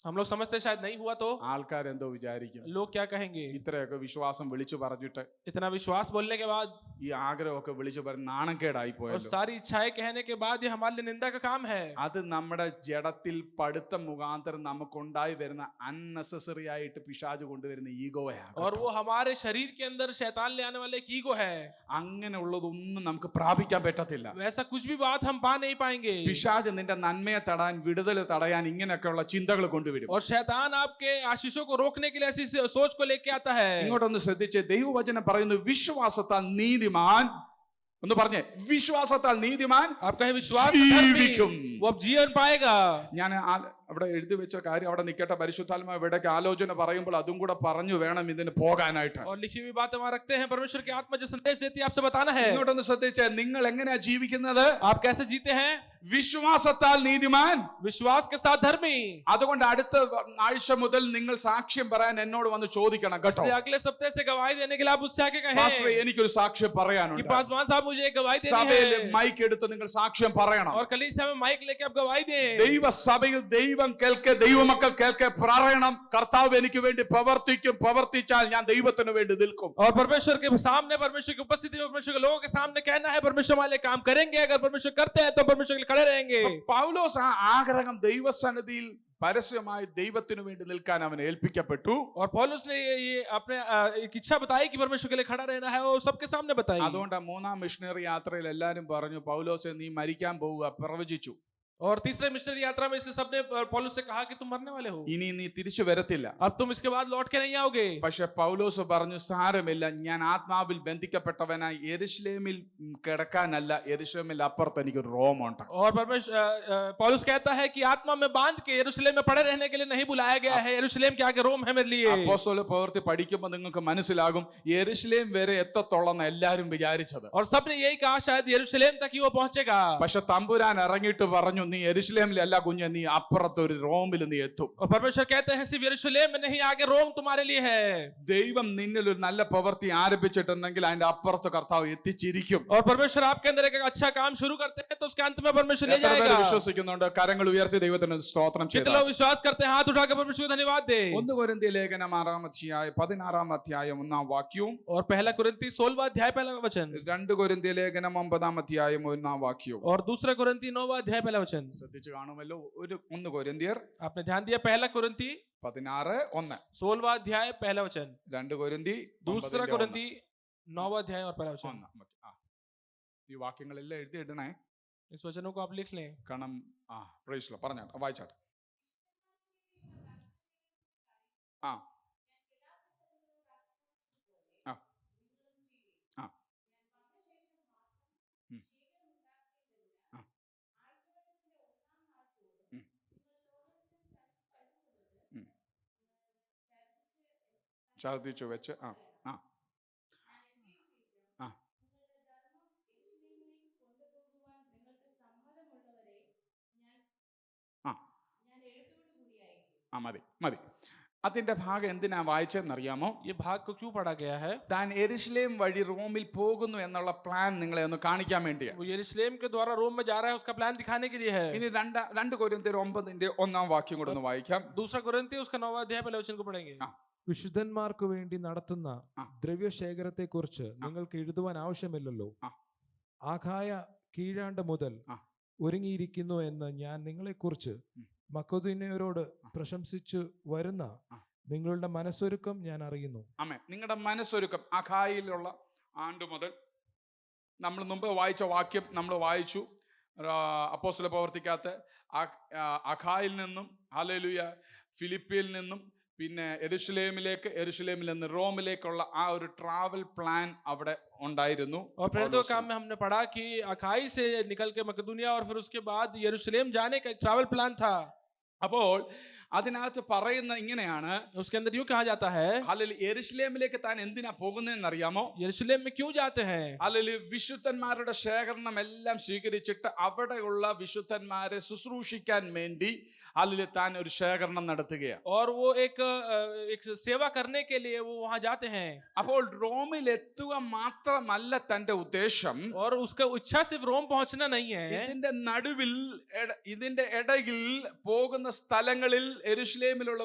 हम लोग समझते शायद नहीं हुआ तो ആൾക്കാരെന്തോ വിചാരിക്കും, लोग क्या कहेंगे. ഇത്രയൊക്കെ വിശ്വാസം വിളിച്ചു പറഞ്ഞിട്ട് इतना विश्वास बोलने के बाद ഈ ആഗ്രഹമൊക്കെ വിളിച്ചു പറഞ്ഞ് നാണക്കേടായി और പോയല്ലോ. सारी इच्छाएं कहने के बाद ये हमारे लिए निंदा का काम है. അത് നമ്മുടെ ജഡത്തിൽ പഠിത്തം മുഖാന്തരം നമുക്കുണ്ടായി വരുന്ന അൺനെസസറി ആയിട്ട് പിശാച് കൊണ്ടുവരുന്ന ഈഗോയാണ്. और वो हमारे शरीर के अंदर शैतान ले आने वाले एक ईगो है. അങ്ങനെയുള്ളതൊന്നും നമുക്ക് പ്രാപിക്കാൻ പറ്റത്തില്ല. वैसा कुछ भी बात हम पा नहीं पाएंगे. പിശാച് നിന്റെ നന്മയെ തടയാൻ, വിടുതൽ തടയാൻ ഇങ്ങനെയൊക്കെയുള്ള ചിന്തകൾ കൊണ്ടുവരും. और शैतान आपके आशीषों को रोकने के लिए ऐसी सोच को लेके आता है. ഇങ്ങോട്ടൊന്ന് ശ്രദ്ധിച്ച്, ദൈവവചനം പറയുന്നു വിശ്വാസത്താൽ നീതിമാൻ, ഒന്ന് പറഞ്ഞേ, വിശ്വാസത്താൽ നീതിമാൻ आप कहे विश्वास ജീവിക്കും. वो अब जीवन पाएगा. ഞാൻ അവിടെ എഴുതി വെച്ച കാര്യം അവിടെ നിൽക്കട്ടെ. പരിശുദ്ധാത്മാവ് ഇവിടേക്ക് ആലോചന പറയുമ്പോൾ അതും കൂടെ പറഞ്ഞു വേണം ഇതിന് പോകാനായിട്ട്. और लिखी हुई बातें वहां रखते हैं. परमेश्वर की आत्मा जो संदेश देती है आपसे बताना है. ഇങ്ങോട്ടൊന്ന് ശ്രദ്ധിച്ച്, നിങ്ങൾ എങ്ങനെയാ ജീവിക്കുന്നത്? आप कैसे जीते हैं? വിശ്വാസത്താൽ നീതിമാൻ, विश्वास के साथ धर्मी. അതുകൊണ്ട് അടുത്ത ആഴ്ച മുതൽ നിങ്ങൾ സാക്ഷ്യം പറയാൻ എന്നോട് വന്ന് ചോദിക്കണം കേട്ടോ. इसलिए अगले सप्ताह से गवाही देने के लिए आप उससे आके कहें പാസ്റ്റർ എനിക്കൊരു സാക്ഷ്യം कि പറയാനുണ്ട്. पासवान साहब मुझे एक गवाही സഭയിൽ देनी है. മൈക്ക് എടുത്ത് നിങ്ങൾ സാക്ഷ്യം പറയണം. और कलीसिया में माइक लेके आप गवाही दें. ദൈവസഭയിൽ ദൈവം കേൾക്കെ, ദൈവമക്കൾ കേൾക്കെ പറയണം, കർത്താവ് എനിക്ക് വേണ്ടി പ്രവർത്തിക്കും, പ്രവർത്തിച്ചാൽ ഞാൻ ദൈവത്തിന് വേണ്ടി നിൽക്കും. और परमेश्वर के सामने, परमेश्वर की उपस्थिति में, परमेश्वर के लोगों के सामने कहना है परमेश्वर वाले काम करेंगे. अगर परमेश्वर करते हैं तो परमेश्वर के लिए खड़े रहेंगे. പൗലോസ് ആ ആഗ്രഹം ദൈവസന്നിധിയിൽ പരസ്യമായി ദൈവത്തിനു വേണ്ടി നിൽക്കാൻ അവൻ ഏൽപ്പിക്കപ്പെട്ടു. और पौलुस ने ये अपने एक इच्छा बताई कि परमेश्वर के लिए खड़ा रहना है और सबके सामने बताई. അതുകൊണ്ട് മൂന്നാം മിഷണറി യാത്രയിൽ എല്ലാരും പറഞ്ഞു, പൗലോസെ നീ മരിക്കാൻ പോവുക, പ്രവചിച്ചു. और तीसरे मिशनरी यात्रा में इसलिए सबने पौलुस से कहा कि तुम मरने वाले हो, ഇനി നീ തിരിച്ചു വരത്തില്ല. अब तुम इसके बाद लौट के नहीं आओगे. പക്ഷെ പൗലോസ് പറഞ്ഞു, സാരമില്ല, ഞാൻ ആത്മാവിൽ ബന്ധിക്കപ്പെട്ടവനായി യെരുശലേമിൽ കിടക്കാനല്ല, യെരുശലേമിൽ അപ്പുറത്ത് എനിക്ക് റോമുണ്ട്. और परमेश्वर पौलुस कहता है कि आत्मा में बांध के यरूशलेम में पड़े रहने के लिए नहीं बुलाया गया है. यरूशलेम के आगे रोम है मेरे लिए. അപ്പോസ്തല പ്രവൃത്തി പഠിക്കുമ്പോൾ നിങ്ങൾക്ക് മനസ്സിലാകും യെരുശലേം വരെ എത്തത്തോളം എല്ലാരും വിചാരിച്ചത്. और सबने यही कहा शायद यरूशलेम तक ही वो पहुंचेगा. പക്ഷെ തമ്പുരാൻ ഇറങ്ങിയിട്ട് പറഞ്ഞു, നീ യെരുശലേമിലല്ല കുഞ്ഞ്, നീ അപ്പുറത്ത് ഒരു റോമിൽ നീ എത്തും. और परमेश्वर कहते हैं सिर्फ यरूशलेम में नहीं, आगे रोम तुम्हारे लिए है. ദൈവം നിന്നിൽ ഒരു നല്ല പ്രവൃത്തി ആരംഭിച്ചിട്ടുണ്ടെങ്കിൽ അതിന്റെ അപ്പുറത്ത് കർത്താവ് എത്തിച്ചിരിക്കും. और परमेश्वर आपके अंदर एक अच्छा काम शुरू करते हैं तो उसके अंत में परमेश्वर ले എത്ര പേര് जाएगा. വിശ്വസിക്കുന്നുണ്ട്? കരങ്ങൾ ഉയർത്തി ദൈവത്തിന് സ്തോത്രം कितने ചെയ്തു. लोग विश्वास करते हैं? हाथ उठाकर परमेश्वर को धन्यवाद दे. 1 കൊരിന്ത്യർ ലേഖനം 6-16 അധ്യായം 1 വാക്യവും और पहला कुरिन्ती 16वां अध्याय पहला वचन 2 കൊരിന്ത്യർ ലേഖനം 9 അധ്യായം 1 വാക്യവും और दूसरा कुरिन्ती 9वां अध्याय पहला वचन. ശ്രദ്ധിച്ചു കാണുമല്ലോ. 1 കൊരിന്ത്യർ आपने ध्यान दिया? पहला कुरिन्ती 16:1, 16वां अध्याय पहला वचन, 2 കൊരിന്ത്യർ दूसरा कुरिन्ती 9वां अध्याय और पहला वचन. ഈ വാക്യങ്ങളെല്ലാം എഴുതി ഇടണേ. इस वचनों को आप लिख लें. കാരണം പ്രൈസ് ലോ പറഞ്ഞാട്ടെ, വായിച്ചാട്ടെ. ആ ആ ആ ഉം. ആ. ഉം. ഉം. ഛർദ്ദിച്ചു വെച്ച് ആ ആ ആ ആ മതി മതി. അതിന്റെ ഭാഗം എന്തിനാ വായിച്ചതെന്നറിയാമോ? ये भाग को क्यों पढ़ा गया है? താൻ യെരുശലേം വഴി റോമിൽ പോകുന്നു എന്നുള്ള പ്ലാൻ നിങ്ങളെ ഒന്ന് കാണിക്കാൻ വേണ്ടിയാണ്. वो यरूशलेम के द्वारा रोम में जा रहा है, उसका प्लान दिखाने के लिए है. ഇനി 2 കൊരിന്ത്യർ 9 വാക്യം കൂടെ ഒന്ന് വായിക്കാം. दूसरा कुरिन्ती उसका 9वां अध्याय पहले वचन को पढ़ेंगे. വിശുദ്ധന്മാർക്ക് വേണ്ടി നടത്തുന്ന ദ്രവ്യശേഖരത്തെക്കുറിച്ച് നിങ്ങൾക്ക് എഴുതുവാൻ ആവശ്യമില്ലല്ലോ. ആഖായ കീഴാണ്ട് മുതൽ ഒരുങ്ങിയിരിക്കുന്നു എന്ന് ഞാൻ നിങ്ങളെക്കുറിച്ച് മക്കോദോന്യരോട് പ്രശംസിച്ചു വരുന്ന നിങ്ങളുടെ മനസ്സൊരുക്കം ഞാൻ അറിയുന്നു. ആമേൻ. നിങ്ങളുടെ മനസ്സൊരുക്കം അഖായിലുള്ള ആണ്ട് മുതൽ നമ്മൾ മുമ്പ് വായിച്ച വാക്യം നമ്മൾ വായിച്ചു. അപ്പോസ്തല പ്രവർത്തിക്കകത്ത് അഖായിൽ നിന്നും ഹല്ലേലൂയ ഫിലിപ്പിയിൽ നിന്നും പിന്നെ യെരുശലേമിൽ നിന്ന് റോമിലേക്കുള്ള ആ ഒരു ട്രാവൽ प्लान അവിടെ ഉണ്ടായിരുന്നു. और प्रेरितों के काम में हमने पढ़ा कि अखाई से निकल के मकदूनिया और फिर उसके बाद यरूशलेम जाने का एक ट्रैवल प्लान था. അപ്പോൾ അതിനകത്ത് പറയുന്ന ഇങ്ങനെയാണ്, उसके अंदर यूं कहा जाता है, ഹല്ലേലൂയ യെരുശലേമിലേക്ക് താൻ എന്തിനാ പോകുന്നതെന്ന് അറിയാമോ? यरूशलेम में क्यों जाते हैं? ഹല്ലേലൂയ വിശുദ്ധന്മാരുടെ ശേഖരണം എല്ലാം സ്വീകരിച്ചിട്ട് അവിടെയുള്ള വിശുദ്ധന്മാരെ ശുശ്രൂഷിക്കാൻ വേണ്ടി ഹല്ലേലൂയ താൻ ഒരു ശേഖരണം നടത്തുകയാണ്. और वो एक सेवा करने के लिए वो वहां जाते हैं. അപ്പോൾ റോമിൽ എത്തുക മാത്രമല്ല തന്റെ ഉദ്ദേശം, और उसका इच्छा सिर्फ रोम पहुंचना नहीं है. ഇതിന്റെ നടുവിൽ ഇതിന്റെ ഇടയിൽ പോകുന്ന സ്ഥലങ്ങളിൽ യെരുശലേമിലുള്ള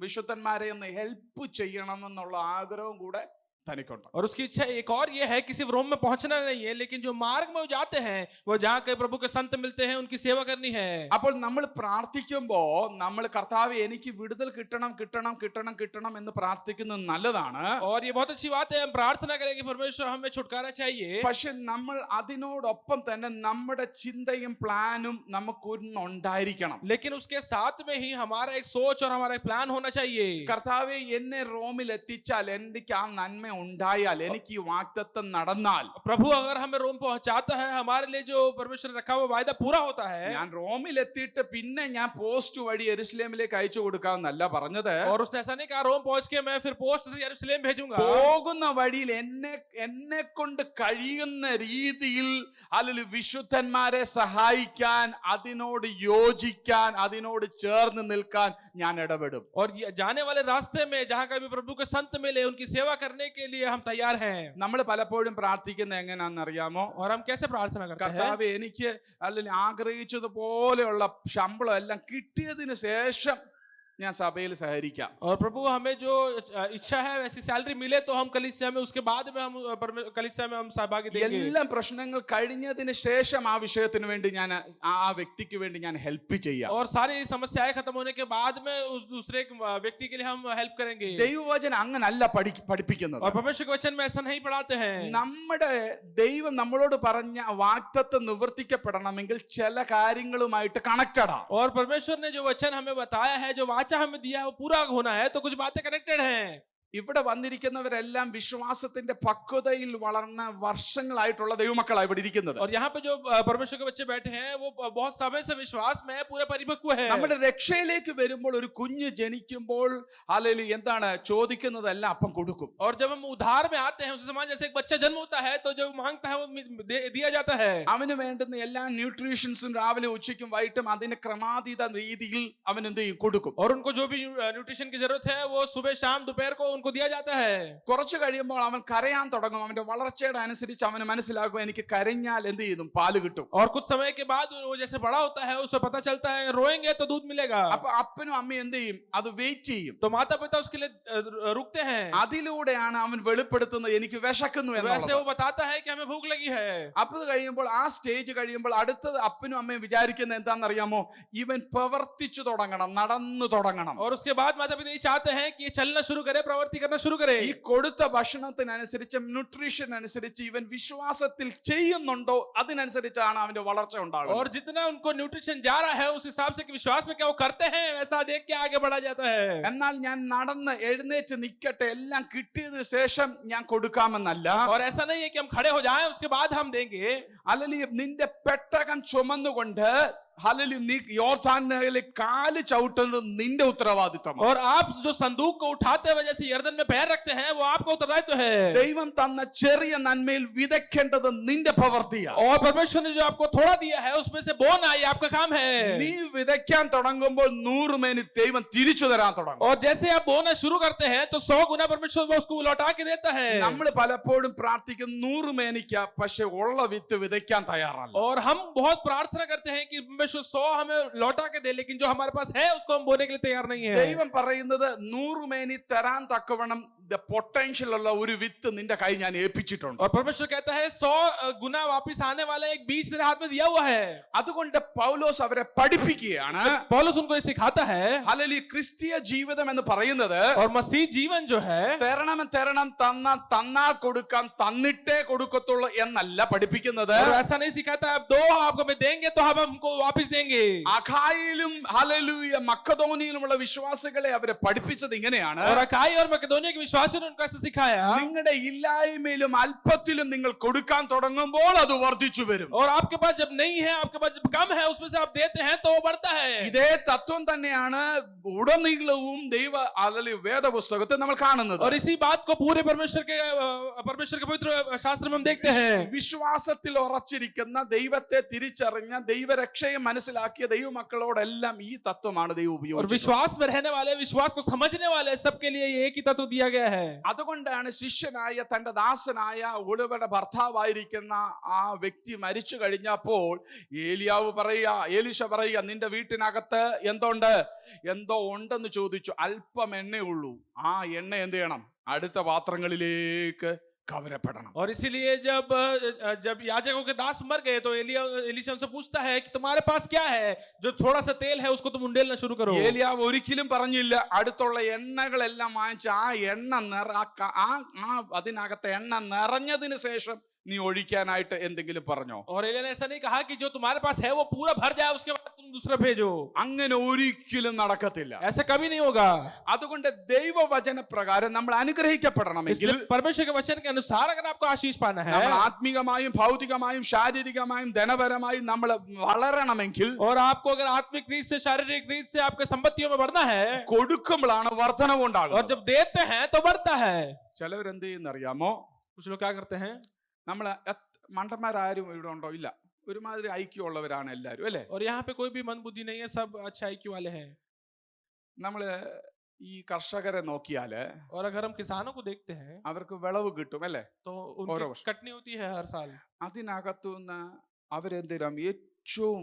വിശുദ്ധന്മാരെ ഒന്ന് ഹെൽപ്പ് ചെയ്യണമെന്നുള്ള ആഗ്രഹം കൂടെ തനിക്കുണ്ട്. और उसकी इच्छा एक और ये है कि सिर्फ रोम में पहुंचना नहीं है, लेकिन जो मार्ग में वो जाते हैं वो जहाँ के प्रभु के संत मिलते हैं उनकी सेवा करनी है. അപ്പോൾ നമ്മൾ പ്രാർത്ഥിക്കുമ്പോ നമ്മൾ കർത്താവേ എനിക്ക് വിടുതൽ കിട്ടണം എന്ന് പ്രാർത്ഥിക്കുന്നത് നല്ലതാണ്. और ये बहुत अच्छी बात है, हम प्रार्थना करें कि परमेश्वर हमें छुटकारा चाहिए. പക്ഷെ നമ്മൾ അതിനോടൊപ്പം തന്നെ നമ്മുടെ ചിന്തയും പ്ലാനും നമുക്കൊന്നുണ്ടായിരിക്കണം. लेकिन उसके साथ में ही हमारा एक सोच और हमारा एक प्लान होना चाहिए. കർത്താവേ എന്നെ റോമിൽ എത്തിച്ചാൽ എനിക്ക് ആ നന്മ ഉണ്ടായാൽ എനിക്ക് ഈ വാഗ്ദത്തം നടന്നാൽ, प्रभु अगर हमें रोम पहुंचाता है, हमारे लिए जो परमेश्वर ने रखा हुआ वायदा पूरा होता है. ഞാൻ റോമിൽ എത്തിയിട്ട് പിന്നെ ഞാൻ പോസ്റ്റ് വഴി യെരുശലേമിലേക്ക് അയച്ചു കൊടുക്കാമെന്നല്ല പറഞ്ഞത്. और उसने ऐसा नहीं कहा रोम पहुंच के मैं फिर पोस्ट से यरूशलेम भेजूंगा. പോകുന്ന വഴിയിൽ എന്നെ കൊണ്ട് കഴിയുന്ന രീതിയിൽ അല്ലെങ്കിൽ വിശുദ്ധന്മാരെ സഹായിക്കാൻ, അതിനോട് യോജിക്കാൻ, അതിനോട് ചേർന്ന് നിൽക്കാൻ ഞാൻ ഇടപെടും. और जाने वाले रास्ते में जहां कभी प्रभु के संत मिले उनकी सेवा करने के लिए हम तैयार हैं. നമ്മൾ പലപ്പോഴും പ്രാർത്ഥിക്കുന്നത് എങ്ങനെയാണെന്ന് അറിയാമോ? और हम कैसे प्रार्थना करते हैं? കർത്താവേ എനിക്ക് അല്ലെങ്കിൽ ആഗ്രഹിച്ചതുപോലെയുള്ള ശമ്പളം എല്ലാം കിട്ടിയതിന് ശേഷം ഞാൻ സഭയിൽ സഹകരിക്കാം. और प्रभु हमें जो इच्छा है वैसी सैलरी मिले तो हम कलीसिया में, उसके बाद में हम कलीसिया में हम सहभागी देंगे. എല്ലാ പ്രശ്നങ്ങൾ കഴിഞ്ഞതിന് ശേഷം ആ വിഷയത്തിന് വേണ്ടി ഞാൻ ആ വ്യക്തിക്ക് വേണ്ടി ഞാൻ ഹെൽപ്പ് ചെയ്യാം. और सारी समस्याएं खत्म होने के बाद में उस दूसरे व्यक्ति के लिए हम हेल्प करेंगे. ദൈവവചനം അങ്ങനല്ല പഠിപ്പിക്കുന്നത്. और परमेश्वर के वचन में ऐसा नहीं पढ़ाते हैं. നമ്മുടെ ദൈവം നമ്മളോട് പറഞ്ഞ വാഗ്ദത്തം നിവർത്തിക്കപ്പെടണമെങ്കിൽ ചില കാര്യങ്ങളുമായിട്ട് കണക്റ്റഡാ. और परमेश्वर ने जो वचन हमें बताया है, जो वाचा हमें दिया है, वो पूरा होना है, तो कुछ बातें कनेक्टेड हैं. ഇവിടെ വന്നിരിക്കുന്നവരെല്ലാം വിശ്വാസത്തിന്റെ പക്വതയിൽ വളർന്ന വർഷങ്ങളായിട്ടുള്ള ദൈവമക്കളാണ് ഇവിടെ ഇരിക്കുന്നത്. और यहाँ पे जो परमेश्वर के बच्चे बैठे हैं वो बहुत समय से विश्वास में है, पूरे परिपक्व है. നമ്മുടെ രക്ഷയിലേക്ക് വരുമ്പോൾ ഒരു കുഞ്ഞ് ജനിക്കുമ്പോൾ ഹല്ലേലൂയ എന്താണ് ചോദിക്കുന്നതെല്ലാം അപ്പം കൊടുക്കും. और जब हम उद्धार में आते हैं, उसी समान जैसे एक बच्चा जन्म होता है तो जो मांगता है वो दिया जाता है. അവന് വേണ്ടുന്ന എല്ലാ ന്യൂട്രീഷൻസും രാവിലെ ഉച്ചയ്ക്കും വൈകിട്ടും അതിന്റെ ക്രമാതീത രീതിയിൽ അവൻ എന്ത് ചെയ്യും? കൊടുക്കും. और उनको जो भी न्यूट्रिशन की जरूरत है वो सुबह शाम दोपहर को उनको दिया जाता है. കുറച്ച് കഴിയുമ്പോൾ അവൻ കരയാൻ തുടങ്ങും. അവന്റെ വളർച്ചയുടെ അനുസരിച്ച് അവന് മനസ്സിലാകും എനിക്ക് കരഞ്ഞാൽ എന്ത് ചെയ്യും? പാല് കിട്ടും. और कुछ समय के बाद वो जैसे बड़ा होता है उसे पता चलता है रोएंगे तो दूध मिलेगा. അപ്പൊ അപ്പനും അമ്മയും എന്ത് ചെയ്യും? അത് വെയിറ്റ് ചെയ്യും. तो माता पिता उसके लिए रुकते हैं. അതിലൂടെയാണ് അവൻ വെളിപ്പെടുത്തുന്നത് എനിക്ക് വിശക്കുന്നു वैसे എന്നുള്ളത്. वो बताता है कि हमें भूख लगी है. അപ്പൊ കഴിയുമ്പോൾ ആ സ്റ്റേജ് കഴിയുമ്പോൾ അടുത്തത് അപ്പനും അമ്മയും വിചാരിക്കുന്നത് എന്താണെന്നറിയാമോ? ഇവൻ പ്രവർത്തിച്ചു തുടങ്ങണം, നടന്നു തുടങ്ങണം. और उसके बाद माता पिता ये चाहते हैं कि ये चलना शुरू करे, प्रवृत्ति करना शुरू करे. ഈ കൊടുത്ത ഭക്ഷണത്തിനനുസരിച്ച് ന്യൂട്രീഷൻ അനുസരിച്ച് ഇവൻ വിശ്വാസത്തിൽ ചെയ്യുന്നുണ്ടോ അതിനനുസരിച്ചാണ് അവന്റെ വളർച്ച ഉണ്ടാകുന്നത്. और जितना उनको न्यूट्रिशन जा रहा है उस हिसाब से कि विश्वास में क्या वो करते हैं वैसा देख के आगे बढ़ा जाता है. എന്നാൽ ഞാൻ നടന്ന് എഴുന്നേറ്റ് നിൽക്കട്ടെ എല്ലാം കിട്ടിയതിനു ശേഷം ഞാൻ കൊടുക്കാമെന്നല്ല. और ऐसा नहीं है कि हम खड़े हो जाएं उसके बाद हम देंगे. അല്ലെങ്കിൽ നിന്റെ പെട്ടകം ചുമന്നുകൊണ്ട് ഹല്ലേലൂയ നീ യോർദാനിലെ കാല് ചവിട്ടുന്നത് നിന്റെ ഉത്തരവാദിത്തമാണ്. और आप जो संदूक को उठाते हुए जैसे यर्दन में पैर रखते हैं वो आपका उत्तरदायित्व है. ദൈവം തന്ന ചെറിയ നന്മയിൽ വിതയ്ക്കേണ്ടത് നിന്റെ പ്രവൃത്തിയാണ്. और परमेश्वर ने जो आपको थोड़ा दिया है उसमें से बोना ये आपका काम है. നീ വിതയ്ക്കാൻ തുടങ്ങുമ്പോൾ 100 മേനി ദൈവം തിരിച്ചു തരാൻ തുടങ്ങും. और जैसे आप बोना शुरू करते हैं तो 100 गुना परमेश्वर वो उसको लौटा के देता है. നമ്മൾ പലപ്പോഴും പ്രാർത്ഥിക്കും 100 മേനിക്ക, പക്ഷെ ഉള്ള വിത്ത് വിതയ്ക്കാൻ തയ്യാറല്ല. और हम बहुत प्रार्थना करते हैं कि 100 हमें लौटा के दे, लेकिन जो हमारे पास है उसको हम बोने के लिए तैयार नहीं है. ദൈവം പറയുന്നത് 100 മേനി തരാൻ തക്കവണ്ണം പൊട്ടൻഷ്യൽ ഉള്ള ഒരു വിത്ത് നിന്റെ കൈ ഞാൻ ഏൽപ്പിച്ചിട്ടുണ്ട്. और परमेश्वर कहता है 100 गुना वापिस आने वाला एक बीज तेरे हाथ में दिया हुआ है. അതുകൊണ്ട് പൗലോസ് അവരെ പഠിപ്പിക്കുകയാണ്. पौलुस उनको ये सिखाता है. ഹല്ലേലൂയ. ക്രിസ്തീയ ജീവിതം എന്ന് പറയുന്നത് और मसीह जीवन जो है തരണം തന്നാൽ കൊടുക്കാം, തന്നിട്ടേ കൊടുക്കത്തുള്ളൂ എന്നല്ല പഠിപ്പിക്കുന്നത്. और ऐसा नहीं सिखाता आप दो आपको हमें देंगे तो हम हमको वापस देंगे. അഖായിലും ഹല്ലേലൂയ മക്കദോനിയിലുമുള്ള വിശ്വാസികളെ അവരെ പഠിപ്പിച്ചത് ഇങ്ങനെയാണ്. और अकाई और मकेदोनिया के विश्वासियों ने उनको ऐसे सिखाया. നിങ്ങളുടെ ഇല്ലായ്മയിലും അല്പത്തിലും നിങ്ങൾ കൊടുക്കാൻ തുടങ്ങുമ്പോൾ അത് വർദ്ധിച്ചു വരും. और आपके पास जब नहीं है, आपके पास जब कम है, उसमें से आप देते हैं तो वो बढ़ता है. ഇതേ തത്വം തന്നെയാണ് ഉടനീളവും ദൈവ അല്ലെങ്കിൽ വേദപുസ്തകത്തിൽ നമ്മൾ കാണുന്നത്. और इसी बात को पूरे परमेश्वर के पवित्र शास्त्र में हम देखते हैं. വിശ്വാസത്തിൽ ഉറച്ചിരിക്കുന്ന ദൈവത്തെ തിരിച്ചറിഞ്ഞ ദൈവരക്ഷയെ മനസ്സിലാക്കിയ ദൈവമക്കളോടെല്ലാം ഈ തത്വമാണ് ദൈവം और ഉപയോഗിച്ചത്. विश्वास में रहने वाले, विश्वास को समझने वाले सबके लिए एक ही तत्व दिया गया है. അതുകൊണ്ടാണ് ശിഷ്യനായ തന്റെ ദാസനായ ഒളിവയുടെ ഭർത്താവായിരിക്കുന്ന ആ വ്യക്തി മരിച്ചു കഴിഞ്ഞപ്പോൾ ഏലീശ പറയുക നിന്റെ വീട്ടിനകത്ത് എന്തോ ഉണ്ടെന്ന് ചോദിച്ചു. അല്പം എണ്ണയുള്ളൂ. ആ എണ്ണ എന്ത് ചെയ്യണം? അടുത്ത പാത്രങ്ങളിലേക്ക് കവരപ്പെടണം. और इसीलिए जब याजकों के दास मर गए तो एलीशा उनसे पूछता है कि तुम्हारे पास क्या है, जो थोड़ा सा तेल है उसको तुम उंडेलना शुरू करो. ഏലിയാവ് ഒരിക്കലും പറഞ്ഞില്ല അടുത്തുള്ള എണ്ണകളെല്ലാം വാങ്ങിച്ച് ആ എണ്ണ അതിനകത്ത് എണ്ണ നിറഞ്ഞതിന് ശേഷം നീ ഒഴിക്കാനായിട്ട് എന്തെങ്കിലും പറഞ്ഞോ? और एलिया ने ऐसा नहीं कहा कि जो तुम्हारे पास है वो पूरा भर जाए उसके बाद तुम दूसरा भेजो. അങ്ങനെ ഒരിക്കലും നടക്കത്തില്ല. ऐसा कभी नहीं होगा. അതുകൊണ്ട് ദൈവവചന പ്രകാരം നമ്മൾ അനുഗ്രഹിക്കപ്പെടണമെങ്കിൽ, परमेश्वर के वचन के अनुसार अगर आपको आशीष पाना है, നമ്മൾ ആത്മീകമായും ഭൗതികമായും ശാരീരികമായും ധനപരമായും നമ്മൾ വളരണമെങ്കിൽ, और आपको अगर आत्मिक रीत से, शारीरिक रीत से आपके संपत्तियों में बढ़ना है, കൊടുക്കുമ്പോഴാണ് വർധനവ് और ഉണ്ടാകുന്നത്. जब देते हैं तो बढ़ता है. ചിലവരെന്ത് ചെയ്യുന്നറിയാമോ? कुछ लोग क्या करते हैं? നമ്മൾ മണ്ടന്മാരാരും ഇവിടെ ഉണ്ടോ? ഇല്ല. ഒരുമാതിരി ഐക്യമുള്ളവരാണ് എല്ലാവരും അല്ലേ? और यहाँ पे कोई भी मंदबुद्धि नहीं है, सब अच्छे आईक्यू वाले हैं. നമ്മള് ഈ കർഷകരെ നോക്കിയാല് और अगर हम किसानों को देखते हैं അവർക്ക് വിളവ് കിട്ടും അല്ലേ? तो और उनकी वर्ष। कटनी होती है हर साल. അതിനകത്തുനിന്ന് അവരെന്തിനാ ഏറ്റവും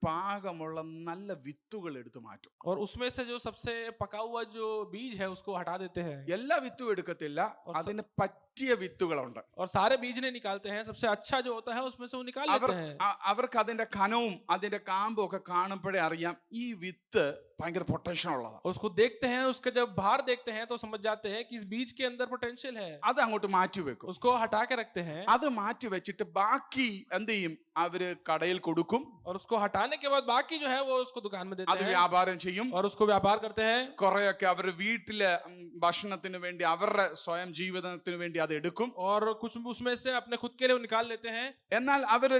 പാകമുള്ള നല്ല വിത്തുകൾ എടുത്തു മാറ്റും. और उसमें से जो सबसे पका हुआ जो बीज है उसको हटा देते हैं. എല്ലാ വിത്തും എടുക്കത്തില്ല, അതിന് പറ്റിയ വിത്തുകളുണ്ട്. और सारे बीज नहीं निकालते हैं, सबसे अच्छा जो होता है उसमें से वो निकाल लेते हैं. അവർക്ക് അതിന്റെ കനവും അതിന്റെ കാമ്പും ഒക്കെ കാണുമ്പോഴേ അറിയാം ഈ വിത്ത് ഭയങ്കര പൊട്ടൻഷ്യൽ ഉള്ളതാണ്. उसको देखते हैं, उसका जब भार देखते हैं तो समझ जाते हैं कि इस बीज के अंदर पोटेंशियल है. അത് അങ്ങോട്ട് മാറ്റി വെക്കും. उसको हटा के रखते हैं. അത് മാറ്റി വെച്ചിട്ട് ബാക്കി എന്ത് ചെയ്യും? അവര് കടയിൽ കൊടുക്കും. और उसको हटाने के बाद बाकी जो है वो उसको दुकान में देते അത് हैं വ്യാപാരം ചെയ്യും. और उसको व्यापार करते हैं. കുറെയൊക്കെ അവർ വീട്ടിലെ ഭക്ഷണത്തിന് വേണ്ടി അവരുടെ സ്വയം ജീവിതത്തിന് വേണ്ടി അത് എടുക്കും. और कुछ उसमें से अपने खुद के लिए निकाल लेते हैं. എന്നാൽ അവര്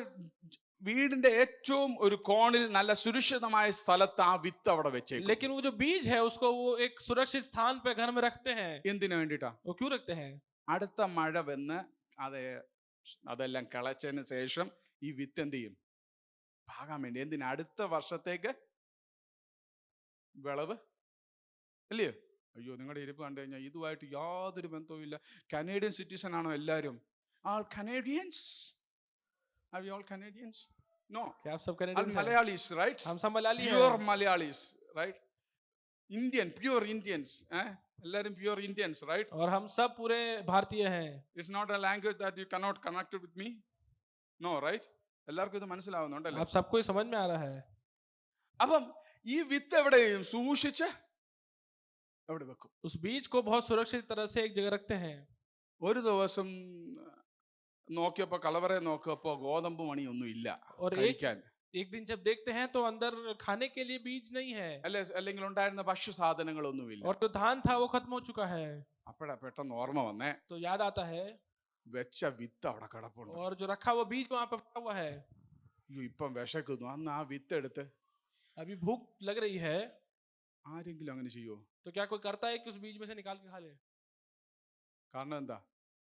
വീടിന്റെ ഏറ്റവും ഒരു കോണിൽ നല്ല സുരക്ഷിതമായ സ്ഥലത്ത് ആ വിത്ത് അവിടെ വെച്ചേക്കും. लेकिन वो जो बीज है उसको वो एक सुरक्षित स्थान पे घर में रखते हैं. എന്തിനു വേണ്ടിട്ടാ? वो क्यों रखते हैं? അടുത്ത മഴ വന്ന് അതെല്ലാം കിളച്ചതിന് ശേഷം ഈ വിത്ത് എന്ത് ചെയ്യും? പാകാൻ വേണ്ടി. എന്തിനാ? അടുത്ത വർഷത്തേക്ക് വിളവ് അല്ലയോ? അയ്യോ, നിങ്ങളുടെ ഇരിപ്പ് കണ്ടു കഴിഞ്ഞാൽ ഇതുമായിട്ട് യാതൊരു ബന്ധവും ഇല്ല. കനേഡിയൻ സിറ്റിസൺ ആണോ എല്ലാവരും? ആൾ Canadians? Are we all Canadians? No. क्या आप सब कनाडियंस हैं? Malayalis, right? हम सब मलयाली हैं. Pure Malayalis, right? Indian, pure Indians. എല്ലാവരും pure Indians, right? और हम सब पूरे भारतीय हैं. It's not a language that you cannot connect with me. No, right? എല്ലാവർക്കും ഇത് മനസ്സിലാവുന്നുണ്ടല്ലോ. आप सबको ही समझ में आ रहा है. അപ്പം ഈ വിത്ത് എവിടെ സൂക്ഷിച്ച് എവിടെ വെക്കും? उस बीज को बहुत सुरक्षित तरह से एक जगह रखते हैं. ഒരു ദിവസം നോക്കിയപ്പോ കലവറെ നോക്കിയപ്പോ ഗോതമ്പ് മണി ഒന്നും ഇല്ല കഴിക്കാൻ. एक दिन जब देखते हैं तो अंदर खाने के लिए बीज नहीं है. അല്ലെങ്കിൽ ഉണ്ടായിരുന്ന ഭക്ഷ്യ സാധനങ്ങളൊന്നുമില്ല. और जो धान था वो खत्म हो चुका है. അപ്പോഴാ പെട്ടെന്ന് ഓർമ്മ വന്നേ, तो याद आता है വെച്ച വിത്ത് അവിടെ കിടപ്പുണ്ട്. और जो रखा हुआ बीज वहां पे पड़ा हुआ है. ഇപ്പം വിശക്കുന്നു, അന്ന് ആ വിത്ത് എടുത്ത്. अभी भूख लग रही है. ആരെങ്കിലും അങ്ങനെ ചെയ്യോ? तो क्या कोई करता है कि उस बीज में से निकाल के खा ले? കാരണം എന്താ?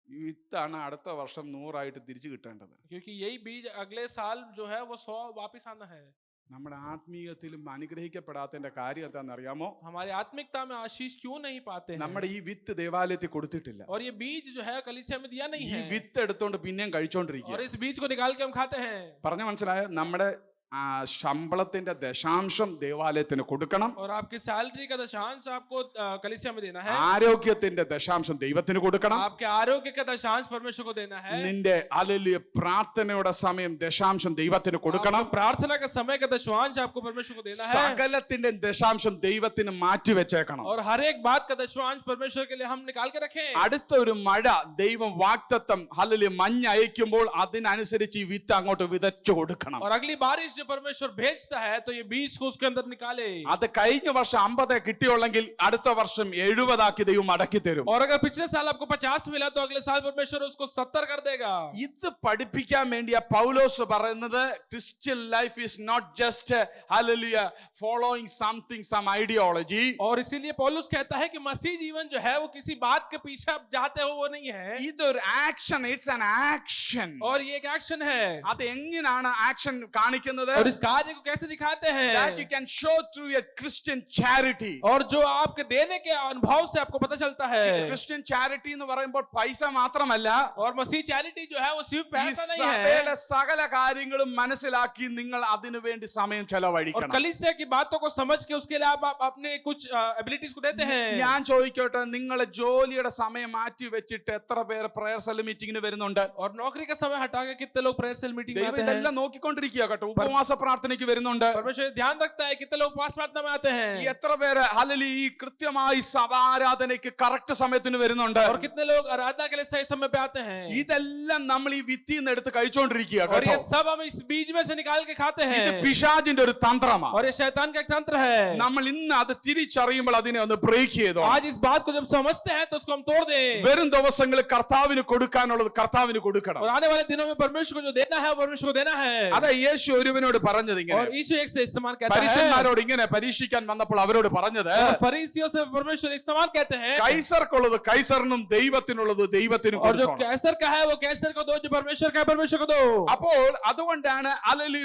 ഈ വിത്താണ് അടുത്ത വർഷം 100 തിരിച്ചു കിട്ടേണ്ടത്. क्योंकि यही बीज अगले साल जो है वो 100 वापस आना है. നമ്മുടെ ആത്മീയത്തിലും അനുഗ്രഹിക്കപ്പെടാത്തതിന്റെ കാര്യം എന്താണെന്ന് അറിയാമോ? हमारी आत्मिकता में आशीष क्यों नहीं पाते हैं? നമ്മുടെ ഈ വിത്ത് ദേവാലയത്തിൽ കൊടുത്തിട്ടില്ല. और ये बीज जो है कलीसिया में दिया नहीं ഈ है. വിത്ത് എടുത്തോണ്ട് പിന്നെയും കഴിച്ചോണ്ടിരിക്കുക. और इस बीज को निकाल के हम खाते हैं. പറഞ്ഞ മനസ്സിലായോ? നമ്മുടെ ആ ശമ്പളത്തിന്റെ ദശാംശം ദേവാലയത്തിന് കൊടുക്കണം. और आपकी सैलरी का दशांश आपको कलीसिया में देना है. ആരോഗ്യത്തിന്റെ ദശാംശം ദൈവത്തിന് കൊടുക്കണം. आपके आरोग्य का दशांश परमेश्वर को देना है. നിന്റെ ഹല്ലേലൂയ പ്രാർത്ഥനയുടെ സമയം ദശാംശം ദൈവത്തിന് കൊടുക്കണം. प्रार्थना का समय का दशांश आपको परमेश्वर को देना है. സകലത്തിന്റെ ദശാംശം ദൈവത്തിന് മാറ്റി വെച്ചേക്കണം. और हर एक बात का दशांश परमेश्वर के लिए हम निकाल के रखें. അടുത്ത ഒരു മഴ ദൈവം വാഗ്ദത്തം ഹല്ലേലൂയ മഞ്ഞ് അയക്കുമ്പോൾ അതിനനുസരിച്ച് ഈ വിത്ത് അങ്ങോട്ട് വിതച്ചു കൊടുക്കണം. और अगली बारिश जो परमेश्वर भेजता है तो ये बीज को उसके अंदर निकाले. അത് കഴിഞ്ഞ വർഷം 50 കിട്ടിയുള്ളെങ്കിൽ അടുത്ത വർഷം 70 ആക്കി ദൈവം മടക്കി തരും. और अगर पिछले साल आपको 50 मिला तो अगले साल परमेश्वर उसको 70 कर देगा. ഇത് പഠിപ്പിക്കാൻ വേണ്ടിയാ പൗലോസ് പറയുന്നത് Christian life is not just hallelujah following something some ideology. और इसीलिए पौलुस कहता है कि मसीह जीवन जो है वो किसी बात के पीछे आप जाते हो वो नहीं है. ഇതൊരു ആക്ഷൻ, ഇറ്റ്സ് ആൻ ആക്ഷൻ. और ये एक एक्शन है. അത് എങ്ങനെയാണ് ആക്ഷൻ കാണിക്കുന്നത്? और इस कार्य को कैसे दिखाते हैं? That you can show through your Christian charity. और जो आपके देने के अनुभव से आपको पता चलता है. Christian charity എന്ന് പറയുമ്പോൾ പൈസ മാത്രമല്ല, और मसीह चैरिटी जो है वो सिर्फ ഈ पैसा नहीं സഭയിലെ है. സകല കാര്യങ്ങളും മനസ്സിലാക്കി നിങ്ങൾ അതിനു വേണ്ടി സമയം और ചെലവഴിക്കണം. कलीसिया की बातों को समझ के उसके लिए आप अपने कुछ एबिलिटीज को देते हैं. ഞാൻ ചോദിക്കട്ടെ, നിങ്ങളെ ജോലിയുടെ സമയം മാറ്റി വെച്ചിട്ട് എത്ര പേര് പ്രയർ സെൽ മീറ്റിംഗിന് വരുന്നുണ്ട്? और नौकरी का समय हटा के कितने लोग प्रेयर सेल मीटिंग में ദൈവം आते हैं? ഇതെല്ലാം നോക്കിക്കൊണ്ടിരിക്കുക കേട്ടോ. ഉപവാസ പ്രാർത്ഥനയ്ക്ക് വരുന്നുണ്ട്. परमेश्वर ध्यान रखता है कितने लोग उपवास प्रार्थना में आते ഈ हैं. എത്ര പേര് ഹല്ലേലൂയ ഈ കൃത്യമായി സഭാരാധനയ്ക്ക് കറക്റ്റ് സമയത്തിന് വരുന്നുണ്ട്? और कितने लोग आराधना के लिए सही समय पे आते हैं. ഇതെല്ലാം നമ്മൾ ഈ വിത്തിൽ നിന്ന് എടുത്ത് കഴിച്ചോണ്ടിരിക്കുക और ये കേട്ടോ. सब हम इस बीज में से निकाल के खाते हैं. ഇത് പിശാചിന്റെ ഒരു തന്ത്രമാണ്. और ये शैतान का एक तंत्र है. നമ്മൾ ഇന്ന് അത് തിരിച്ചറിയുമ്പോൾ അതിനെ ഒന്ന് ബ്രേക്ക് ചെയ്തോ. आज इस बात को जब समझते हैं तो उसको हम तोड़ दें. വരും ദിവസങ്ങളിൽ കർത്താവിന് കൊടുക്കാനുള്ളത് കർത്താവിന് കൊടുക്കണം. और आने वाले दिनों में परमेश्वर को जो देना है परमेश्वर को देना है. അതെ യേശു ഒരുവനോട് പറഞ്ഞത് और ഇങ്ങനെ, यीशु एक से एक समान कहता है. പരീശന്മാരോട് ഇങ്ങനെ പരീക്ഷിക്കാൻ വന്നപ്പോൾ അവരോട് പറഞ്ഞത്, और फरीसियों से परमेश्वर एक समान कहते हैं. കൈസർക്കുള്ളത് കൈസറിനും ദൈവത്തിനുള്ളത് ദൈവത്തിനും और जो കൊടുക്കണം. कैसर का है वो कैसर को दो, जो परमेश्वर का है परमेश्वर को दो. അപ്പോൾ അതുകൊണ്ടാണ് അല്ലെങ്കിൽ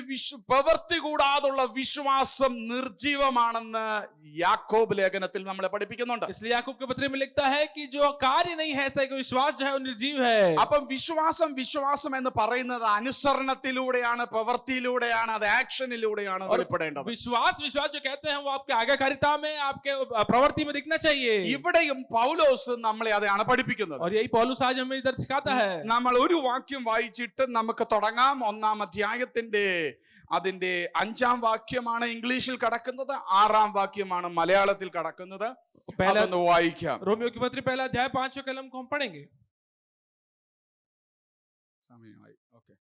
പ്രവൃത്തി കൂടാതുള്ള വിശ്വാസം നിർജീവമാണെന്ന് യാക്കോബ് ലേഖനത്തിൽ നമ്മളെ പഠിപ്പിക്കുന്നുണ്ട്. इसलिए याकूब के पत्री में लिखता है कि जो कार्य नहीं है ऐसा कि विश्वास जो है वो निर्जीव है. അപ്പം വിശ്വാസം എന്ന് പറയുന്നത് അനുസരണത്തിലൂടെയാണ്, പ്രവൃത്തിയിലൂടെയാണ്, അത് ആക്ഷനിലൂടെയാണ് വെളിപ്പെടേണ്ടത്. विश्वास जो कहते हैं वो आपके आज्ञाकारिता में, आपके प्रवृत्ति में दिखना चाहिए. ഇവിടെയും പൗലോസ് നമ്മളെ അതാണ് പഠിപ്പിക്കുന്നത്. और यही पौलुस आज हमें इधर सिखाता है. നമ്മൾ ഒരു വാക്യം വായിച്ചിട്ട് നമുക്ക് തുടങ്ങാം. 1-ാം അധ്യായത്തിന്റെ അതിന്റെ 5-ാം വാക്യമാണ് ഇംഗ്ലീഷിൽ കടക്കുന്നത്, 6-ാം വാക്യമാണ് മലയാളത്തിൽ കടക്കുന്നത്. അതൊന്ന് വായിക്കാം. रोमियो की पत्री पहला अध्याय 5वें कलम को हम पढ़ेंगे. സമയമായി. ഓക്കെ.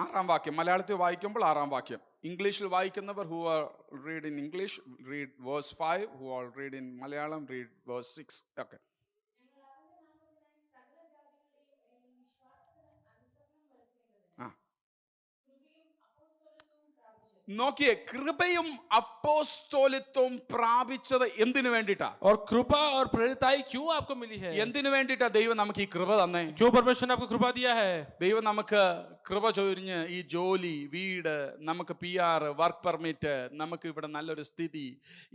ആറാം വാക്യം മലയാളത്തിൽ വായിക്കുമ്പോൾ 6-ാം വാക്യം. ഇംഗ്ലീഷിൽ വായിക്കുന്നവർ who are read in English read verse 5, who are read in Malayalam read verse 6. Okay. നോക്കിയേ, കൃപയും അപ്പോസ്തോലിത്വവും പ്രാപിച്ചത് എന്തിനു വേണ്ടിട്ടാ? और कृपा और प्रेरिताई क्यों आपको मिली है? എന്തിനു വേണ്ടിട്ടാ ദൈവം നമുക്ക് ഈ കൃപ തന്നെ? क्यों परमेश्वर ने आपको कृपा दिया है? ദൈവം നമുക്ക് കൃപ ചൊരിഞ്ഞ് ഈ ജോലി, വീട്, നമുക്ക് PR, വർക്ക് പെർമിറ്റ്, നമുക്ക് ഇവിടെ നല്ലൊരു സ്ഥിതി,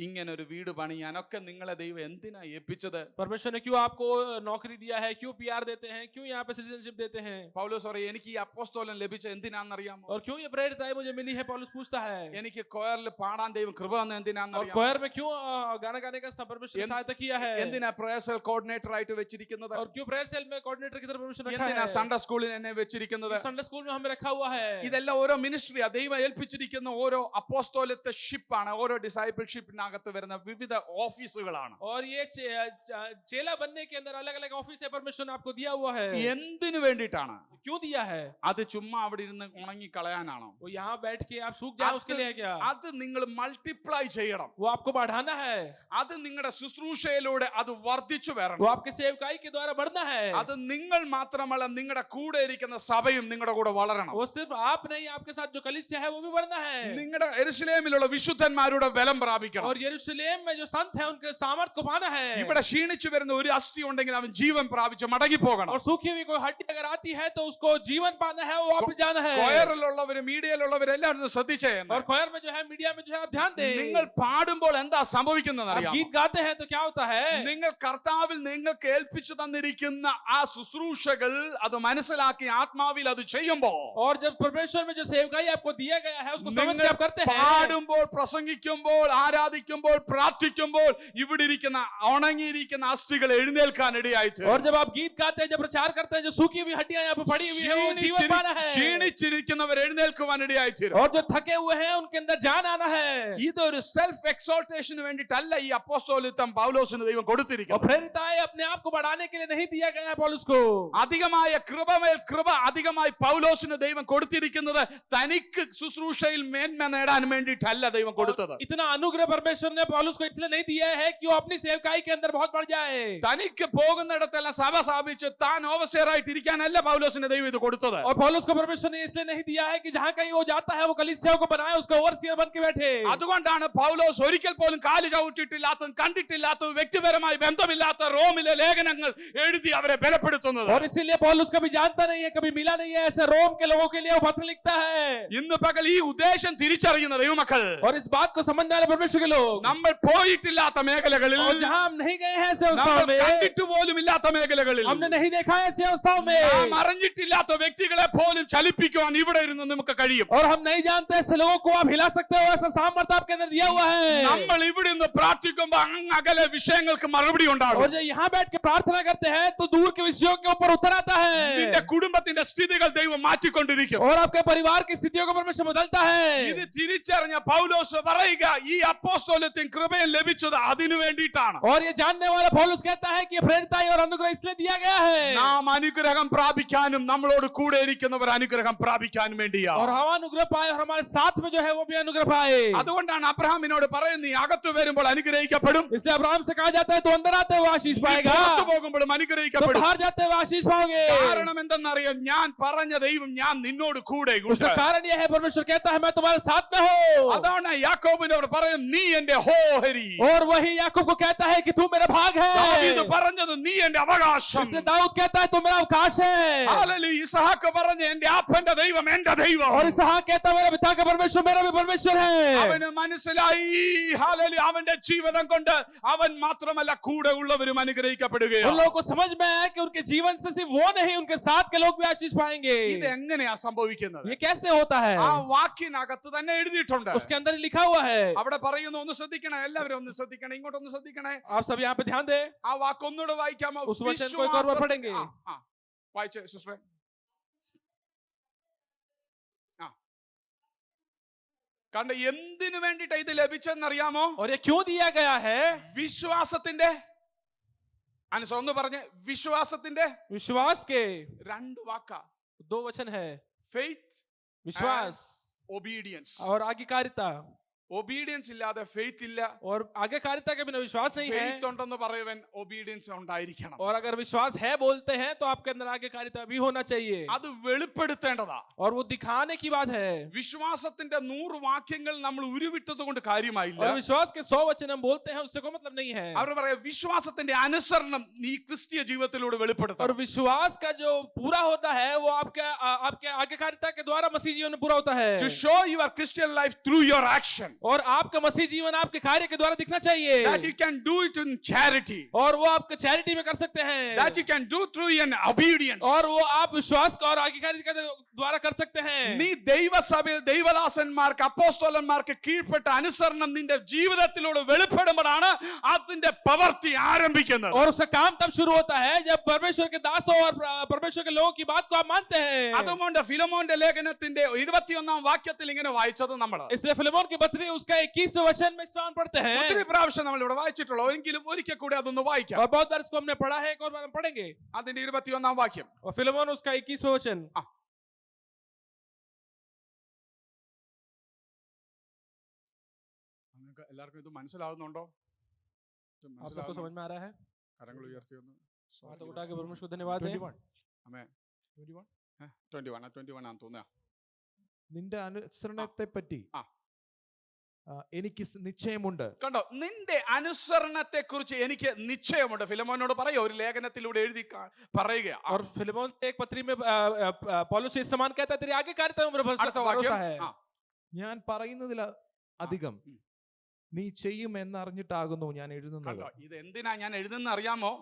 ഇങ്ങനെ ഒരു വീട് പണിയാനൊക്കെ നിങ്ങളെ ദൈവം എന്തിനാ ഏൽപ്പിച്ചത്? परमेश्वर ने क्यों आपको नौकरी दिया है? क्यों PR देते हैं? क्यों यहाँ पे सिटीजनशिप देते हैं? പൗലോസ് പറയും, എനിക്ക് ഈ അപ്പോസ്തോലൻ ലഭിച്ച എന്തിനാണെന്നറിയാമോ? और क्यों ये प्रेरिताई मुझे मिली है? पौलुस पूछता है. എനിക്ക് കൊയറിൽ പാടാൻ ദൈവം കൃപ തന്ന और എന്തിനാണെന്നറിയാമോ? कोयर में क्यों गाना गाने का परमेश्वर ने सहायता किया है? എന്തിനാ പ്രേയർ കോർഡിനേറ്റർ ആയിട്ട് വെച്ചിരിക്കുന്നത്? और क्यों प्रेयर सेल में कोऑर्डिनेटर की तरफ परमेश्वर ने रखा എന്തിനാ है? സൺഡേ സ്കൂളിൽ എന്നെ വെച്ചിരിക്കുന്നത്? संडे स्कूल में हमें रखा हुआ है. ഇതെല്ലാം ഓരോ മിനിസ്ട്രിയാ. ദൈവം ഏൽപ്പിച്ചിരിക്കുന്ന ഓരോ അപ്പോസ്തോലിത്വ ഷിപ്പാണ്, ഓരോ ഡിസൈപ്പിൾഷിപ്പിനകത്ത് വരുന്ന വിവിധ ഓഫീസുകളാണ്. और ये चेला बनने के अंदर अलग अलग ऑफिस है परमेश्वर ने आपको दिया हुआ है. എന്തിനു വേണ്ടിയിട്ടാണ്? क्यों दिया है? അത് ചുമ്മാ അവിടെ ഇരുന്ന് ഉണങ്ങി കളയാനാണോ? वो यहाँ बैठ के आप सूख जाए उसके लिए है क्या? അത് നിങ്ങൾ മൾട്ടിപ്ലൈ ചെയ്യണം. वो आपको बढ़ाना है. അത് നിങ്ങളുടെ ശുശ്രൂഷയിലൂടെ അത് വർദ്ധിച്ചു വരണം. वो आपके सेवकाई के द्वारा बढ़ना है. അത് നിങ്ങൾ മാത്രമല്ല, നിങ്ങളുടെ കൂടെ ഇരിക്കുന്ന സഭയും നിങ്ങളുടെ കൂടെ വളരണം. वो सिर्फ आप नहीं, आपके साथ जो कलीसिया है वो भी बढ़ना है. നിങ്ങളുടെ യെരുശലേമിലുള്ള വിശുദ്ധന്മാരുടെ ബലം പ്രാപിക്കണം. और यरूशलेम में जो संत है उनके सामर्थ्य को पाना है. ഇവിടെ ക്ഷീണിച്ചു വരുന്ന ഒരു അസ്ഥി ഉണ്ടെങ്കിൽ അവൻ ജീവൻ പ്രാപിച്ച് മടങ്ങി പോകണം. और सूखी हुई कोई हड्डी अगर आती है तो उसको जीवन पाना है, वो वापस जाना है. കൊയറിലുള്ളവര്, മീഡിയയിലുള്ളവര് എല്ലാവരും ശ്രദ്ധിച്ചേ. പറയുന്നത്. और choir में जो है, मीडिया में जो है, आप ध्यान दें। നിങ്ങൾ പാടുമ്പോൾ എന്താ സംഭവിക്കുന്നത് आप അറിയാമോ? गीत गाते हैं तो क्या होता है? നിങ്ങൾ കർത്താവിൽ നിങ്ങൾക്ക് ഏൽപ്പിച്ചു തന്നിരിക്കുന്ന ആ ശുശ്രൂഷകൾ അത് മനസ്സിലാക്കി ആത്മാവിൽ അത് ചെയ്യുമ്പോൾ और जब परमेश्वर में जो सेवकाई आपको दिया गया है उसको समझ के നിങ്ങൾ आप करते हैं, പാടുമ്പോൾ പ്രസംഗിക്കുമ്പോൾ ആരാധിക്കുമ്പോൾ പ്രാർത്ഥിക്കുമ്പോൾ ഇവിടെ ഇരിക്കുന്ന ഉണങ്ങിയിരിക്കുന്ന അസ്ഥികൾ എഴുന്നേൽക്കാൻ ഇടയായിട്ട് और जब आप गीत गाते हैं, जब प्रचार करते हैं, जो सूखी हुई हड्डियां यहाँ पे पड़ी हुई है, वो जीवन पाना है। ക്ഷീണിച്ചിരിക്കുന്നവർ എഴുന്നേൽക്കുവാൻ ഇടയായിത്തീരും. और जो थके हुए हैं उनके अंदर जान आना है। ഇതൊരു സെൽഫ് എക്സോൾട്ടേഷന് വേണ്ടിയിട്ടല്ല ഈ അപ്പോസ്തോലിത്വം പൗലോസിന് ദൈവം और കൊടുത്തിരിക്കുന്നത്. प्रेरिताएं अपने आप को बढ़ाने के लिए नहीं दिया गया है पौलुस को। അധികമായ കൃപമേൽ കൃപ അധികമായി പൗലോസിന് ദൈവം കൊടുത്തിരിക്കുന്നത് തനിക്ക് ശുശ്രൂഷയിൽ മേന്മ നേടാൻ വേണ്ടിയിട്ടല്ല ദൈവം കൊടുത്തത്. इतना अनुग्रह परमेश्वर ने पौलुस को इसलिए नहीं दिया है कि वो अपनी सेवकाई के अंदर बहुत बढ़ जाए। തനിക്ക് പോകുന്നിടത്തെല്ലാം സഭ സ്ഥാപിച്ച് താൻ ഓവർസിയറായിട്ട് ഇരിക്കാനല്ല പൗലോസിന് ദൈവം ഇത് കൊടുത്തത്. और पौलुस को परमेश्वर ने इसलिए नहीं दिया है कि जहां कहीं वो जाता है वो कलीसियाओं को बनाए, उसका ओवरसियर बन के बैठे। അതുകൊണ്ടാണ് പൗലോസ് ഒരിക്കൽ പോലും കാല് ചവിട്ടിട്ടില്ലാത്തതും കണ്ടിട്ടില്ലാത്തതും വ്യക്തിപരമായി ബന്ധമില്ലാത്ത റോമിലെ ലേഖനങ്ങൾ എഴുതി അവരെ ബലപ്പെടുത്തുന്നത്. और इसीलिए पौलुस कभी जानता नहीं है, कभी मिला नहीं है ऐसे रोम के लोगों के लिए वो पत्र लिखता है। ഇന്ന് പകൽ ഈ ഉദ്ദേശം തിരിച്ചറിയുന്ന ദൈവമക്കൾ और इस बात को समझने वाले परमेश्वर के लोग, നമ്മൾ പോയിട്ടില്ലാത്ത മേഖലകളിൽ और जहां हम नहीं गए हैं ऐसे നമ്മൾ अवस्थाओं में, കണ്ടിട്ട് പോലും ഇല്ലാത്ത മേഖലകളിൽ हमने नहीं देखा है ऐसी अवस्थाओं में, നാം അറിഞ്ഞിട്ടില്ലാത്ത വ്യക്തികളെ പോലും ചലിപ്പിക്കുവാൻ ഇവിടെ ഇരുന്ന് നമുക്ക് കഴിയും. और हम नहीं जानते ऐसे लोगों को आप हिला सकते हो, ऐसा सामर्थ्य आपके अंदर दिया हुआ है। നമ്മൾ ഇവിടെ നിന്ന് പ്രാർത്ഥിക്കുമ്പോൾ അങ്ങ് അകലെ വിഷയങ്ങൾക്ക് മറുപടി और ഉണ്ടാകും. जब यहाँ बैठ के प्रार्थना करते हैं तो दूर के विषयों के ऊपर उतर आता നിന്റെ है, കുടുംബത്തിന്റെ സ്ഥിതികൾ ദൈവം മാറ്റിക്കൊണ്ടിരിക്കും. और आपके परिवार की स्थितियों को परमेश्वर बदलता ഇത് है। തിരിച്ചറിഞ്ഞ പൗലോസ് പറയുക ഈ അപ്പോസ്തലത്വം കൃപയും ലഭിച്ചത് അതിനു വേണ്ടിയിട്ടാണ്. और ये जानने वाला पौलुस कहता है कि प्रेरिताई और अनुग्रह इसलिए दिया गया है, നാം അനുഗ്രഹം പ്രാപിക്കാനും നമ്മളോട് കൂടെ ഇരിക്കുന്നവർ അനുഗ്രഹം പ്രാപിക്കാനും വേണ്ടിയാ. और हम अनुग्रह पाए और हमारे साथ में जो है वो भी अनुग्रह पाए। അതുകൊണ്ടാണ് അബ്രഹാമിനോട് പറയുന്നത് നീ അകത്ത് വരുമ്പോൾ അനുഗ്രഹിക്കപ്പെടും, इसलिए अब्राहम से कहा जाता है तो अंदर आते हुए आशीष നീ पाएगा, പുറത്തു പോകുമ്പോഴും तो അനുഗ്രഹിക്കപ്പെടും. बाहर जाते हुए आशीष पाओगे। കാരണം എന്തെന്നറിയാം, ഞാൻ പറഞ്ഞ ദൈവം ഞാൻ നിന്നോട് കൂടെ ഉണ്ട്. उसका कारण यह है परमेश्वर कहता है मैं तुम्हारे साथ में हूँ, അതാണ് യാക്കോബിനോട് പറയുന്നത് നീ എന്റെ ഹോഹരി. और वही याकूब को कहता है कि तू मेरा भाग ദാവീദ് है, പറഞ്ഞത് നീ എന്റെ അവകാശം. इसलिए दाऊद कहता है तू मेरा अवकाश है, ഹല്ലേലൂയ. ഇസ്ഹാക്ക് പറഞ്ഞ എന്റെ അപ്പന്റെ ദൈവം എന്റെ ദൈവം. और इसहाक कहता है मेरा पिता का परमेश्वर मेरा भी परमेश्वर है। അവന് മനസ്സിലായി ഹല്ലേലൂയ, അവന്റെ ജീവിതം കൊണ്ട് അവൻ മാത്രമല്ല കൂടെ ഉള്ളവരും उन അനുഗ്രഹിക്കപ്പെടുകയാണ്. लोगों को समझ में आया कि उनके जीवन से सिर्फ वो नहीं उनके साथ के लोग भी आशीष पाएंगे। ഇത് എങ്ങനെയാ സംഭവിക്കുന്നത്? ये कैसे होता है? ആ വാക്കിനകത്ത് തന്നെ എഴുതിയിട്ടുണ്ട്. उसके अंदर ही लिखा हुआ है। അവിടെ പറയുന്നു, ഒന്ന് ശ്രദ്ധിക്കണേ, എല്ലാവരും ഒന്ന് ശ്രദ്ധിക്കണേ, ഇങ്ങോട്ടൊന്ന് ശ്രദ്ധിക്കണേ. आप सब यहाँ पे ध्यान दें। ആ വാക്കൊന്നുകൂടെ വായിക്കാമോ? उस वचन को एक और बार पढ़ेंगे। വായിച്ചേ സിസ്റ്ററെ. കണ്ട എന്തിനു വേണ്ടിട്ട് ഇത് ലഭിച്ചെന്നറിയാമോ? और ये क्यों दिया गया है? വിശ്വാസത്തിന്റെ ഒന്ന് പറഞ്ഞ വിശ്വാസത്തിന്റെ विश्वास के രണ്ട് വാക്കാ. 2 वचन है, ഫെയ്ത്ത്, विश्वास ഒബീഡിയൻസ്. और आज्ञाकारिता। ഒബീഡിയൻസ് ഇല്ലാതെ ഫെയ്ത്ത് ഇല്ല. और आज्ञाकारिता के बिना विश्वास नहीं है। ഫെയ്ത്ത് ഉണ്ടെന്ന് പറയുവൻ ഒബീഡിയൻസ് ഉണ്ടായിരിക്കണം. और अगर विश्वास है बोलते हैं तो आपके अंदर आज्ञाकारिता भी होना चाहिए। അത് വെളിപ്പെടുത്തേണ്ടതാ. और वो दिखाने की बात है। വിശ്വാസത്തിന്റെ 100 വാക്യങ്ങൾ നമ്മൾ ഉരുവിട്ടത് കൊണ്ട് കാര്യമായില്ല. और विश्वास के 100 वचन हम बोलते हैं उससे कोई मतलब नहीं है। അവർ പറയാ വിശ്വാസത്തിന്റെ അനുസരണം നീ ക്രിസ്തീയ ജീവിതത്തിലൂടെ और വെളിപ്പെടുത്തണം. विश्वास का जो पूरा होता है वो आपके आज्ञाकारिता के द्वारा मसीह जीवन में पूरा होता है। To show your Christian life through your action. और आपका मसीह जीवन आपके कार्य के द्वारा दिखना चाहिए। That you can do it in charity. और वो आप चैरिटी में कर सकते हैं। That you can do through an obedience. और वो आप विश्वास का और आज्ञाकारिता के द्वारा कर सकते हैं। നീ ദൈവസഭയിൽ ദൈവദാസന്മാർക്ക് അപ്പോസ്തലന്മാർക്ക് കീഴ്പ്പെട്ട അനുസരണം നിന്റെ ജീവിതത്തിലൂടെ വെളിപ്പെടുമ്പോഴാണ് അതിന്റെ പ്രവൃത്തി ആരംഭിക്കുന്നത്. और उसका काम तब शुरू होता है जब परमेश्वर के दासों और परमेश्वर के लोगों की बात को आप मानते हैं। അതുകൊണ്ട് ഫിലോമോന്റെ ലേഖനത്തിന്റെ 21 വാക്യത്തിൽ ഇങ്ങനെ വായിച്ചത് നമ്മൾ इसलिए फिलेमोन की पत्री उसका 21वें वचन में स्थान पढ़ते हैं। ഒത്തിരി പ്രാവശ്യം നമ്മൾ ഇവിടെ വായിച്ചിട്ടുള്ളൂ, എങ്കിലും ഒരിക്കൽ കൂടി അതൊന്ന് വായിക്കാം. और बहुत बार इसको हमने पढ़ा है, एक और बार हम पढ़ेंगे। അതിന്റെ 21 വാക്യം. और फिलेमोन उसका 21वां वचन। നിങ്ങൾക്ക് എല്ലാവർക്കും ഇത് മനസ്സിലാവുന്നുണ്ടോ? आप सबको समझ में आ रहा है? കരങ്ങൾ ഉയർത്തി ഒന്ന്. हाथों को उठा के परमेश्वर को धन्यवाद दें। 21 ആണെന്ന് തോന്നുക. നിന്റെ അനുസരണത്തെ പറ്റി ആ. എനിക്ക് നിശ്ചയമുണ്ട്. കണ്ടോ, നിന്റെ അനുസരണത്തെ കുറിച്ച് എനിക്ക് നിശ്ചയമുണ്ട്. ഫിലോമോനോട് പറയുക, ഒരു ലേഖനത്തിലൂടെ എഴുതി പറയുക. और फिलेमोन एक पत्री में पौलुस इस समान कहता है तेरी आज्ञाकारिता में मेरा അടുത്ത भरोसा വാക്യം. है। ഞാൻ പറയുന്നതിൽ അധികം നീ ചെയ്യും എന്നറിഞ്ഞിട്ടാകുന്നു ഞാൻ എഴുതുന്നത്. കണ്ടോ, ഇത് എന്തിനാ ഞാൻ എഴുതുന്ന അറിയാമോ?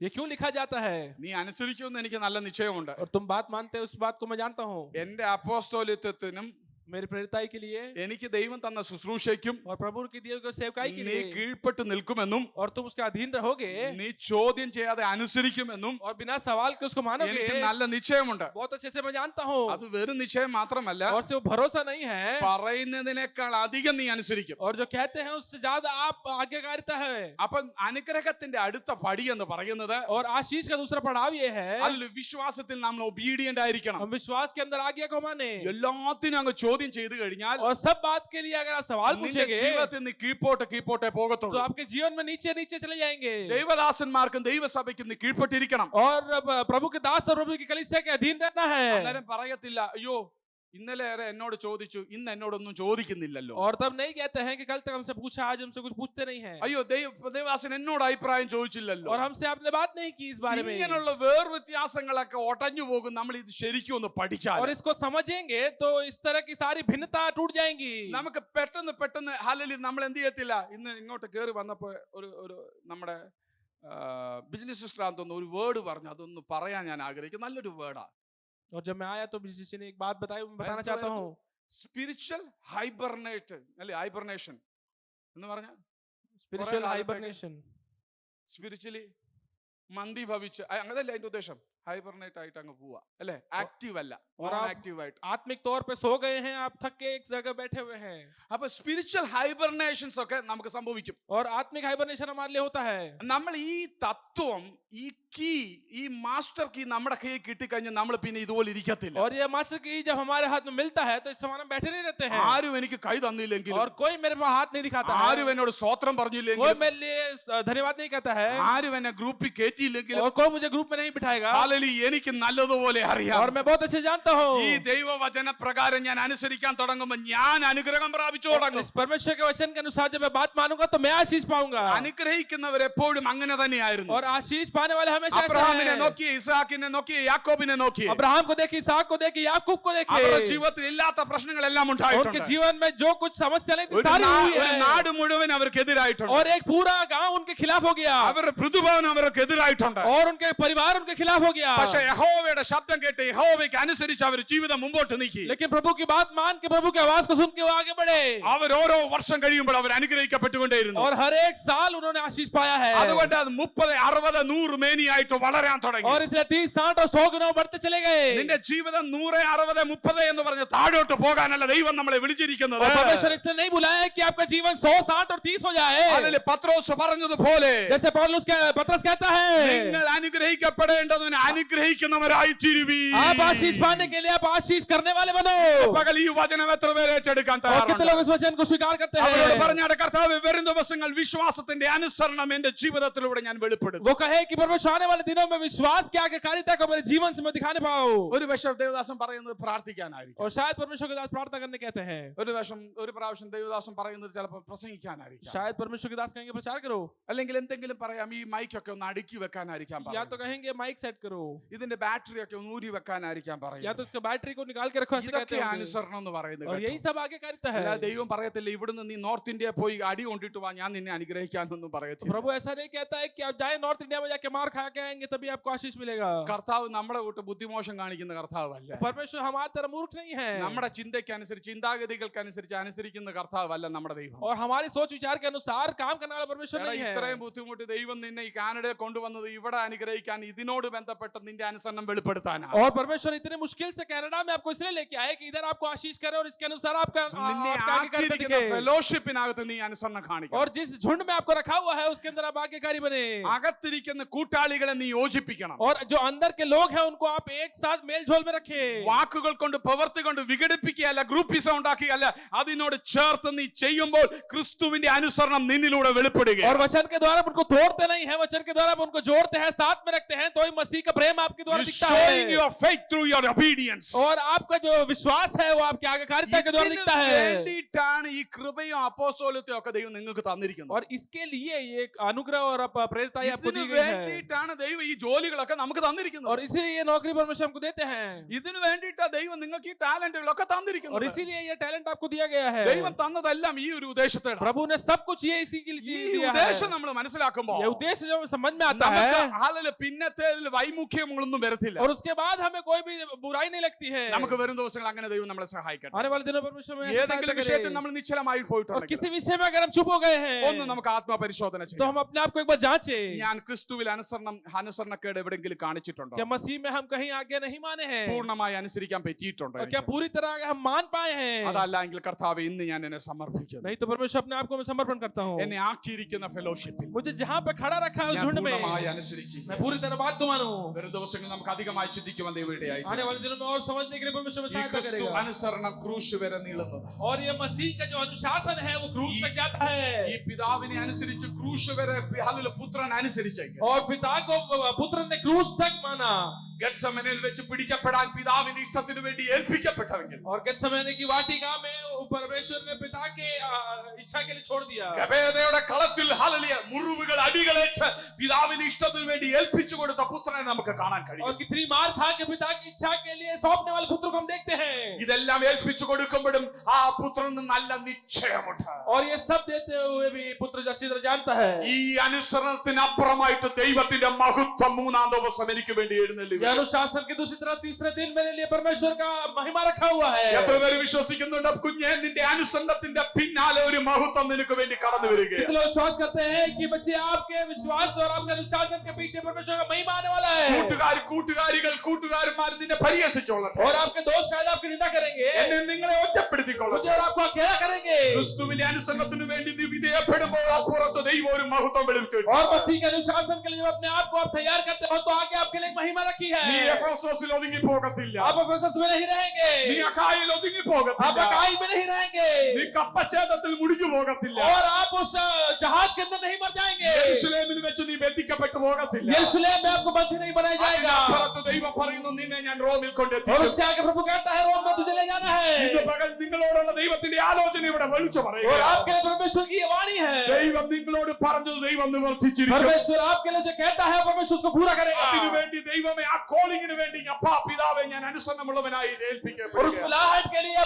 ये क्यों लिखा जाता है? നീ അനുസരിക്കുമെന്ന് എനിക്ക് നല്ല നിശ്ചയമുണ്ട്. और तुम बात मानते हो, उस बात को मैं जानता हूँ. എന്റെ അപ്പോസ്തോലിത്വത്തിനും मेरी प्रेरिताई के लिए എനിക്ക് ദൈവം തന്ന ശുശ്രൂഷയ്ക്കും और प्रभु की दिए हुए सेवकाई के നീ लिए, കീഴ്പ്പെട്ട് നിൽക്കുമെന്നും और तुम उसके अधीन रहोगे നീ ചോദ്യം ചെയ്യാതെ അനുസരിക്കുമെന്നും और बिना सवाल के उसको मानोगे, എനിക്ക് നല്ല നിശ്ചയമുണ്ട്. बहुत अच्छे से मैं जानता हूँ. അത് വെറും നിശ്ചയം മാത്രമല്ല, और सिर्फ भरोसा नहीं है, പറയുന്നതിനേക്കാൾ അധികം നീ അനുസരിക്കും. और जो कहते हैं उससे ज्यादा आप आज्ञाकारिता है. അപ്പൊ അനുഗ്രഹത്തിന്റെ അടുത്ത പടി എന്ന് പറയുന്നത് और आशीष का दूसरा पड़ाव ये है, അതിൽ വിശ്വാസത്തിൽ നമ്മൾ ഒബീഡിയന്റ് ആയിരിക്കണം. हम विश्वास के अंदर आज्ञा को माने. എല്ലാത്തിനും അങ്ങ് ചോദ്യം ചെയ്ത് കഴിഞ്ഞാൽ और सब बात के लिए अगर आप सवाल നിന്റെ पूछेंगे ജീവിതത്തിൽ നീ കീഴ്പോട്ടെ तो പോകത്തുള്ളൂ. आपके जीवन में नीचे नीचे चले जाएंगे. ദൈവദാസന്മാർക്കും ദൈവസഭയ്ക്കും നീ കീഴ്പ്പെട്ടിരിക്കണം. और प्रभु के दास और प्रभु की कलीसिया के अधीन रहना है. അന്നേരം പറയത്തില്ല, അയ്യോ ഇന്നലെ വരെ എന്നോട് ചോദിച്ചു, ഇന്ന് എന്നോടൊന്നും ചോദിക്കുന്നില്ലല്ലോ. और तब नहीं कहते हैं कि कल तक हमसे पूछा, आज हमसे कुछ पूछते नहीं है. അയ്യോ ദൈവദാസൻ എന്നോട് അഭിപ്രായം ചോദിച്ചില്ലല്ലോ. और हमसे आपने बात नहीं की इस बारे में. ഇങ്ങനെയുള്ള വേർവ്യത്യാസങ്ങളൊക്കെ ഒടഞ്ഞു പോകും നമ്മൾ ഇത് ശരിക്കും ഒന്ന് പഠിച്ചാൽ. और इसको समझेंगे तो इस तरह की सारी भिन्नता टूट जाएंगी. നമുക്ക് പെട്ടെന്ന് ഹല്ലേലൂയ നമ്മൾ എന്ത് ചെയ്യത്തില്ല. ഇന്ന് ഇങ്ങോട്ട് കയറി വന്നപ്പോ ഒരു നമ്മുടെ ബിസിനസ് സിസ്റ്റർ ഒരു വേർഡ് പറഞ്ഞു, അതൊന്ന് പറയാൻ ഞാൻ ആഗ്രഹിക്കുന്നു. നല്ലൊരു വേർഡാ. और जब मैं आया तो बिजली ने एक बात बताई, मैं बताना चाहता हूँ. സ്പിരിച്വൽ ഹൈബർനേഷൻ അല്ലെ, ഹൈബർനേഷൻ എന്ന് പറഞ്ഞ स्पिरिचुअल हाइबरनेशन. സ്പിരിച്വലി മന്ദി ഭവിച്ച് അങ്ങനല്ലേ അതിന്റെ ഉദ്ദേശം. ഹൈബർനേറ്റ് ആയിട്ട് അങ്ങ് പോവാ അല്ലെ, ആക്റ്റീവ് അല്ല, और आप ആക്റ്റീവ് ആയിട്ട്. आत्मिक तौर पे सो गए हैं, आप थक के एक जगह बैठे हुए हैं. അപ്പൊ സ്പിരിച്വൽ ഹൈബർനേഷൻസ് ഒക്കെ നമുക്ക് സംഭവിക്കും. और आत्मिक हाइबरनेशन हमारे लिए होता है. നമ്മൾ ഈ തത്വം, ഈ കീ, ഈ മാസ്റ്റർ കീ നമ്മുടെ കയ്യിൽ കിട്ടിക്കഴിഞ്ഞാൽ നമ്മൾ പിന്നെ ഇതുപോലെ ഇരിക്കത്തില്ല. और ये मास्टर की जब हमारे हाथ में मिलता है तो इस समय हम बैठे नहीं रहते हैं. ആരും എനിക്ക് കൈ തന്നില്ലെങ്കിൽ, और कोई मेरे पास हाथ नहीं दिखाता है, ആരും എന്നോട് സ്തോത്രം कोई പറഞ്ഞില്ലെങ്കിൽ, मेरे लिए धन्यवाद नहीं कहता है, ആരും എന്നെ ഗ്രൂപ്പിൽ കയറ്റിയില്ലെങ്കിൽ, और कोई मुझे ग्रुप में नहीं बिठाएगा. ഹല്ലേലൂയ, എനിക്ക് നല്ലതുപോലെ അറിയാം. और मैं बहुत अच्छे जानता हूँ, ഈ ദൈവവചന പ്രകാരം ഞാൻ അനുസരിക്കാൻ തുടങ്ങുമ്പോൾ ഞാൻ അനുഗ്രഹം പ്രാപിച്ചു തുടങ്ങും. इस परमेश्वर के वचन के अनुसार जब मैं बात मानूंगा तो मैं आशीष पाऊंगा. അനുഗ്രഹിക്കുന്നവർ എപ്പോഴും അങ്ങനെ തന്നെയായിരുന്നു. और आशीष पाने वाले हमेशा ऐसे അബ്രഹാമിനെ हैं. നോക്കി, ഇസ്ഹാക്കിനെ നോക്കി, യാക്കോബിനെ നോക്കി. अब्राहम को देखिए, इसहाक को देखिए, याकूब को അവരുടെ देखिए. ജീവിതത്തിൽ ഇല്ലാത്ത പ്രശ്നങ്ങളെല്ലാം उनके ഉണ്ടായിട്ടുണ്ട്. जीवन में जो कुछ समस्या नहीं थी ഒരു सारी हुई ഒരു है. നാട് മുഴുവൻ അവർക്കെതിരായിട്ടുണ്ട്. और एक पूरा गांव उनके खिलाफ हो गया. അവരുടെ പൃഥുഭവൻ അവർക്കെതിരായിട്ടുണ്ട്. और उनके परिवार उनके खिलाफ हो गया. പക്ഷേ യഹോവയുടെ ശബ്ദം കേട്ട് യഹോവയ്ക്ക് അനുസരിച്ച് അവർ ജീവിതം മുമ്പോട്ട് നീക്കി. लेकिन प्रभु की बात मान के, प्रभु की आवाज को सुन के वो आगे बढ़े. അവർ ഓരോ വർഷം കഴിയുമ്പോൾ അവർ അനുഗ്രഹിക്കപ്പെട്ടുകൊണ്ടേയിരുന്നു. और हर एक साल उन्होंने आशीष पाया है. അതുകൊണ്ട് അത് 30, 60, 100 മേനിയായിട്ട് വളരാൻ തുടങ്ങി. और इसलिए 30, 60 और 100 गुना बढ़ते चले गए. നിന്റെ ജീവിതം 100, 60, 30 എന്ന് പറഞ്ഞ് താഴോട്ട് പോകാനല്ല ദൈവം നമ്മളെ വിളിച്ചിരിക്കുന്നത്. और परमेश्वर इसलिए नहीं बुलाया है कि आपका जीवन 100, 60 और 30 हो जाए. അതിൽ പത്രോസ് പറഞ്ഞതുപോലെ जैसे पतरस कहता है, നിങ്ങൾ അനുഗ്രഹിക്കപ്പെടേണ്ടതിന് അനുഗ്രഹിക്കുന്നവരായി തീരുവീൻ. आप आशीष पाने के लिए आप आशीष करने वाले बनो. പകൽ ഈ വചനം എത്ര പേര് ഏറ്റെടുക്കാൻ और कितने തയ്യാറാണ്? लोग इस वचन को स्वीकार करते അവരോട് हैं? പറഞ്ഞാൽ കർത്താവ് വരും ദിവസങ്ങൾ വിശ്വാസത്തിന്റെ അനുസരണം എന്റെ ജീവിതത്തിലൂടെ ഞാൻ വെളിപ്പെടുത്തും. वो कहे कि परमेश्वर आने वाले दिनों में विश्वास की आज्ञाकारिता को मेरे जीवन से मैं दिखाने पाऊं. ഒരു പക്ഷേ ദേവദാസൻ പറയുന്നത് പ്രാർത്ഥിക്കാനായിരിക്കും. और शायद परमेश्वर के दास प्रार्थना करने कहते हैं. ഒരു പ്രാവശ്യം ദേവദാസൻ പറയുന്നത് ചിലപ്പോൾ പ്രസംഗിക്കാനായിരിക്കും. शायद परमेश्वर के दास कहेंगे प्रचार करो. അല്ലെങ്കിൽ എന്തെങ്കിലും പറയാം, ഈ മൈക്കൊക്കെ ഒന്ന് അടുക്കി വെക്കാനായിരിക്കാം या तो പറയുന്നത്. कहेंगे माइक सेट करो. ഇതിന്റെ ബാറ്ററി ഒക്കെ ഒന്ന് ഊരി വെക്കാനായിരിക്കാം या तो പറയുന്നത്. उसके बैटरी को निकाल के रखो, ऐसे कहते ഇതൊക്കെ हैं. അനുസരണം എന്ന് പറയുന്നത് और यही കേട്ടോ. सब आज्ञाकारिता है. അല്ലാതെ ദൈവം പറയത്തില്ല ഇവിടുന്ന് നീ നോർത്ത് ഇന്ത്യ പോയി അടി കൊണ്ടിട്ട് വാ ഞാൻ നിന്നെ അനുഗ്രഹിക്കാനൊന്നും പറയത്തില്ല. प्रभु ऐसा नहीं कहता है कि आप जाए नॉर्थ इंडिया में जाके मार खा के आएंगे तभी आपको आशीष मिलेगा. കർത്താവ് നമ്മളെ കൂട്ട് ബുദ്ധിമോശം കാണിക്കുന്ന കർത്താവല്ല. परमेश्वर हमारी तरह मूर्ख नहीं है. നമ്മുടെ ചിന്തയ്ക്കനുസരിച്ച്, ചിന്താഗതികൾക്കനുസരിച്ച് അനുസരിക്കുന്ന കർത്താവല്ല നമ്മുടെ ദൈവം. और हमारी सोच विचार के अनुसार काम करने वाला परमेश्वर എടാ, नहीं है. ഇത്രയും ബുദ്ധിമുട്ട് ദൈവം നിന്നെ ഈ കാനഡയിൽ കൊണ്ടുവന്നത് ഇവിടെ അനുഗ്രഹിക്കാൻ, ഇതിനോട് ബന്ധപ്പെട്ട് നിന്റെ അനുസരണം വെളിപ്പെടുത്താനാണ്. और परमेश्वर इतने मुश्किल से कनाडा में आपको इसलिए लेके आए कि इधर आपको आशीष करे और इसके अनुसार आपका നിന്നെ आपका आज्ञाकारिता ആക്കിയിരിക്കുന്ന दिखे. ഫെലോഷിപ്പിനകത്ത് നീ അനുസരണം കാണിക്കണം. और जिस झुंड में आपको रखा हुआ है उसके अंदर आप आज्ञाकारी बने. അകത്തിരിക്കുന്ന കൂട്ടാളികളെ നീ യോജിപ്പിക്കണം. और जो अंदर के लोग हैं उनको आप एक साथ मेल झोल में रखे. വാക്കുകൾ കൊണ്ട് പ്രവൃത്തി കൊണ്ട് വിഘടിപ്പിക്കുകയല്ല, ഗ്രൂപ്പിസം ഉണ്ടാക്കുകയല്ല, അതിനോട് ചേർത്ത് നീ ചെയ്യുമ്പോൾ ക്രിസ്തുവിന്റെ അനുസരണം നിന്നിലൂടെ വെളിപ്പെടുക. और वचन के द्वारा उनको तोड़ते नहीं है, वचन के द्वारा उनको जोड़ते हैं, साथ में रखते हैं, तो ही मसीह का प्रेम आपके द्वारा You're दिखता showing है। your faith through your obedience. और आपका जो विश्वास है वो आपके आज्ञाकारिता के द्वारा ഇതിന് दिखता है। വേണ്ടിയിട്ടാണ് ഈ കൃപയും അപ്പോസ്തലത്വവും ഒക്കെ ദൈവം നിങ്ങൾക്ക് തന്നിരിക്കുന്നത്. और इसके लिए ये एक अनुग्रह और प्रेरिताई आपको ഇതിനു दी गई है। വേണ്ടിയിട്ടാണ് ദൈവം ഈ ജോലികളൊക്കെ നമുക്ക് തന്നിരിക്കുന്നത്. और इसीलिए ये नौकरी परमेश्वर हमको देते हैं। ഇതിനു വേണ്ടിയിട്ടാണ് ദൈവം നിങ്ങൾക്ക് ഈ ടാലന്റുകളൊക്കെ और തന്നിരിക്കുന്നത്. इसीलिए ये टैलेंट आपको दिया गया है। ദൈവം തന്നതെല്ലാം ഈ ഒരു ഉദ്ദേശത്തോടെ. प्रभु ने सब कुछ ये इसी के ഈ लिए दिया है। ഉദ്ദേശം നമ്മൾ മനസ്സിലാക്കുമ്പോൾ ये उद्देश्य जब समझ में आता നമുക്ക് है, ഹാലല് പിന്നത്തെ വൈമുഖ്യങ്ങളൊന്നും വരത്തില്ല. और उसके बाद हमें कोई भी बुराई नहीं लगती है। നമുക്ക് വരും ദിവസങ്ങൾ അങ്ങനെ ദൈവം നമ്മളെ സഹായിക്കട്ടെ. आने वाले दिनों परमेश्वर में ऐसी ഏതെങ്കിലും सहायता വിഷയത്തിൽ करे। നമ്മൾ നിശ്ചലമായി और പോയിട്ടുണ്ടെങ്കിൽ किसी विषय में अगर हम चुप हो गए हैं, ഒന്ന് നമുക്ക് ആത്മപരിശോധന तो ചെയ്യാം. हम अपने आप को एक बार जांचे। ഞാൻ ക്രിസ്തുവിൽ അനുസരണക്കേട് എവിടെങ്കിലും കാണിച്ചിട്ടുണ്ടോ? क्या मसीह में हम कहीं आज्ञा नहीं माने हैं? പൂർണ്ണമായി അനുസരിക്കാൻ പറ്റിയിട്ടുണ്ടോ? और क्या पूरी तरह हम मान पाए हैं? അതല്ല എങ്കിൽ കർത്താവേ ഇന്ന് ഞാൻ എന്നെ സമർപ്പിക്കുന്നു. नहीं तो परमेश्वर अपने आप को मैं समर्पण करता हूँ। എന്നെ ആക്കിയിരിക്കുന്ന ഫെലോഷിപ്പിൽ मुझे जहाँ पे खड़ा रखा है उस ഞാൻ झुंड में പൂർണ്ണമായി അനുസരിക്കുക. मैं पूरी तरह बात को मानूं। വരും ദിവസങ്ങൾ നമുക്ക് അധികമായി ചിന്തിക്കുവാൻ ദൈവം ഇടയായി. आने वाले दिनों में और समझने के लिए परमेश्वर में ഈ सहायता ക്രിസ്തു करेगा। അനുസരണം ക്രൂശ് വരെ നീളുന്നത്. और ये मसीह का जो अनुशासन है वो क्रूस तक जाता ഈ है। പിതാവിനെ അനുസരിച്ച് ക്രൂശ് വരെ പുത്രൻ അനുസരിച്ചെങ്കിൽ और पिता को पुत्र ने क्रूस तक माना। ഗത്സമനയിൽ വെച്ച് പിടിക്കപ്പെടാൻ പിതാവിന്റെ ഇഷ്ടത്തിനു വേണ്ടി ഏൽപ്പിക്കപ്പെട്ടവെങ്കിൽ और गत्सेमने की वाटिका में परमेश्वर ने पिता के इच्छा के लिए छोड़ दिया। ഗബേദയുടെ കളത്തിൽ ഹല്ലേലൂയ മുറിവുകൾ അടികളേറ്റ് പിതാവിന്റെ ഇഷ്ടത്തിനു വേണ്ടി ഏൽപ്പിച്ചു കൊടുത്ത പുത്രനെ നമുക്ക് കാണാൻ और കഴിയും. कितनी मार खा के पिता की इच्छा के लिए सौंपने वाले पुत्र को हम देखते हैं। ഇതെല്ലാം ഏൽപ്പിച്ചു കൊടുക്കുമ്പോഴും ആ പുത്രന് നല്ല നിശ്ചയമുണ്ട്. और ये सब देते हुए भी पुत्र अच्छी तरह जानता है। ഈ അനുസരണത്തിനപ്പുറമായിട്ട് ദൈവത്തിന്റെ മഹത്വം മൂന്നാം ദിവസം എനിക്ക് വേണ്ടി എഴുന്നള്ളി ये अनुशासन के दूसरी तरफ तीसरे दिन मेरे लिए परमेश्वर का महिमा रखा हुआ है। എത്ര പേര് വിശ്വസിക്കുന്നുണ്ട് കുഞ്ഞെ നിന്റെ അനുസരണത്തിന്റെ പിന്നാലെ ഒരു മഹത്വം നിനക്ക് വേണ്ടി കടന്നു വരികയാണ്. कितने लोग विश्वास करते हैं कि बच्चे आपके विश्वास और आपके अनुशासन के पीछे परमेश्वर का महिमा आने वाला है। കൂട്ടുകാരന്മാർ നിന്നെ പരിഹസിച്ചോളട്ടെ. और आपके दोस्त शायद आपकी निंदा करेंगे, എന്നെ നിങ്ങളെ मुझे ഒറ്റപ്പെടുത്തിക്കൊള്ളട്ടെ. और आपको अकेला करेंगे। ക്രിസ്തുവിന്റെ അനുസരണത്തിന് വേണ്ടി നീ വിധേയപ്പെടുമ്പോൾ അപ്പുറത്ത് ദൈവം ഒരു മഹത്വം വെളിപ്പെടുത്തും. और मसीह के अनुशासन के लिए जब अपने आप को आप तैयार करते हो तो आगे आपके लिए एक महिमा रखी है। നീ എഫെസോസിൽ ഒതുങ്ങി പോകത്തില്ല. आप एफेसस में नहीं रहेंगे, നീ അഖായിൽ ഒതുങ്ങി आप പോകത്തില്ല. अकाई में नहीं रहेंगे, നീ കപ്പച്ഛേദത്തിൽ മുടിഞ്ഞു പോകത്തില്ല. और आप उस जहाज के अंदर नहीं मर जाएंगे। യെരൂശലേമിൽ വെച്ച് നീ ബന്ധിക്കപ്പെട്ടു പോകത്തില്ല. यरूशलेम में आपको बंदी नहीं बनाया जाएगा। അതിനപ്പുറത്ത് ദൈവം പറയുന്നു നിന്നെ ഞാൻ റോമിൽ और കൊണ്ടെത്തിക്കും. उसके आगे प्रभु कहता है रोम में तुझे ले जाना ഇന്ന് है। പകൽ നിങ്ങളോടുള്ള ദൈവത്തിന്റെ ആലോചന ഇവിടെ വിളിച്ചു और പറയുക. आपके लिए परमेश्वर की ये वाणी है। ദൈവം നിങ്ങളോട് പറഞ്ഞത് ദൈവം നിവർത്തിച്ചിരിക്കും. परमेश्वर आपके लिए जो कहता है परमेश्वर उसको पूरा करेगा। അതിനുവേണ്ടി ദൈവമേ ആ കോളിങ്ങിന് വേണ്ടി അപ്പാ പിതാവെ ഞാൻ അനുസരണമുള്ളവനായി और उस ഏൽപ്പിക്കപ്പെടുക. बुलाहट के लिए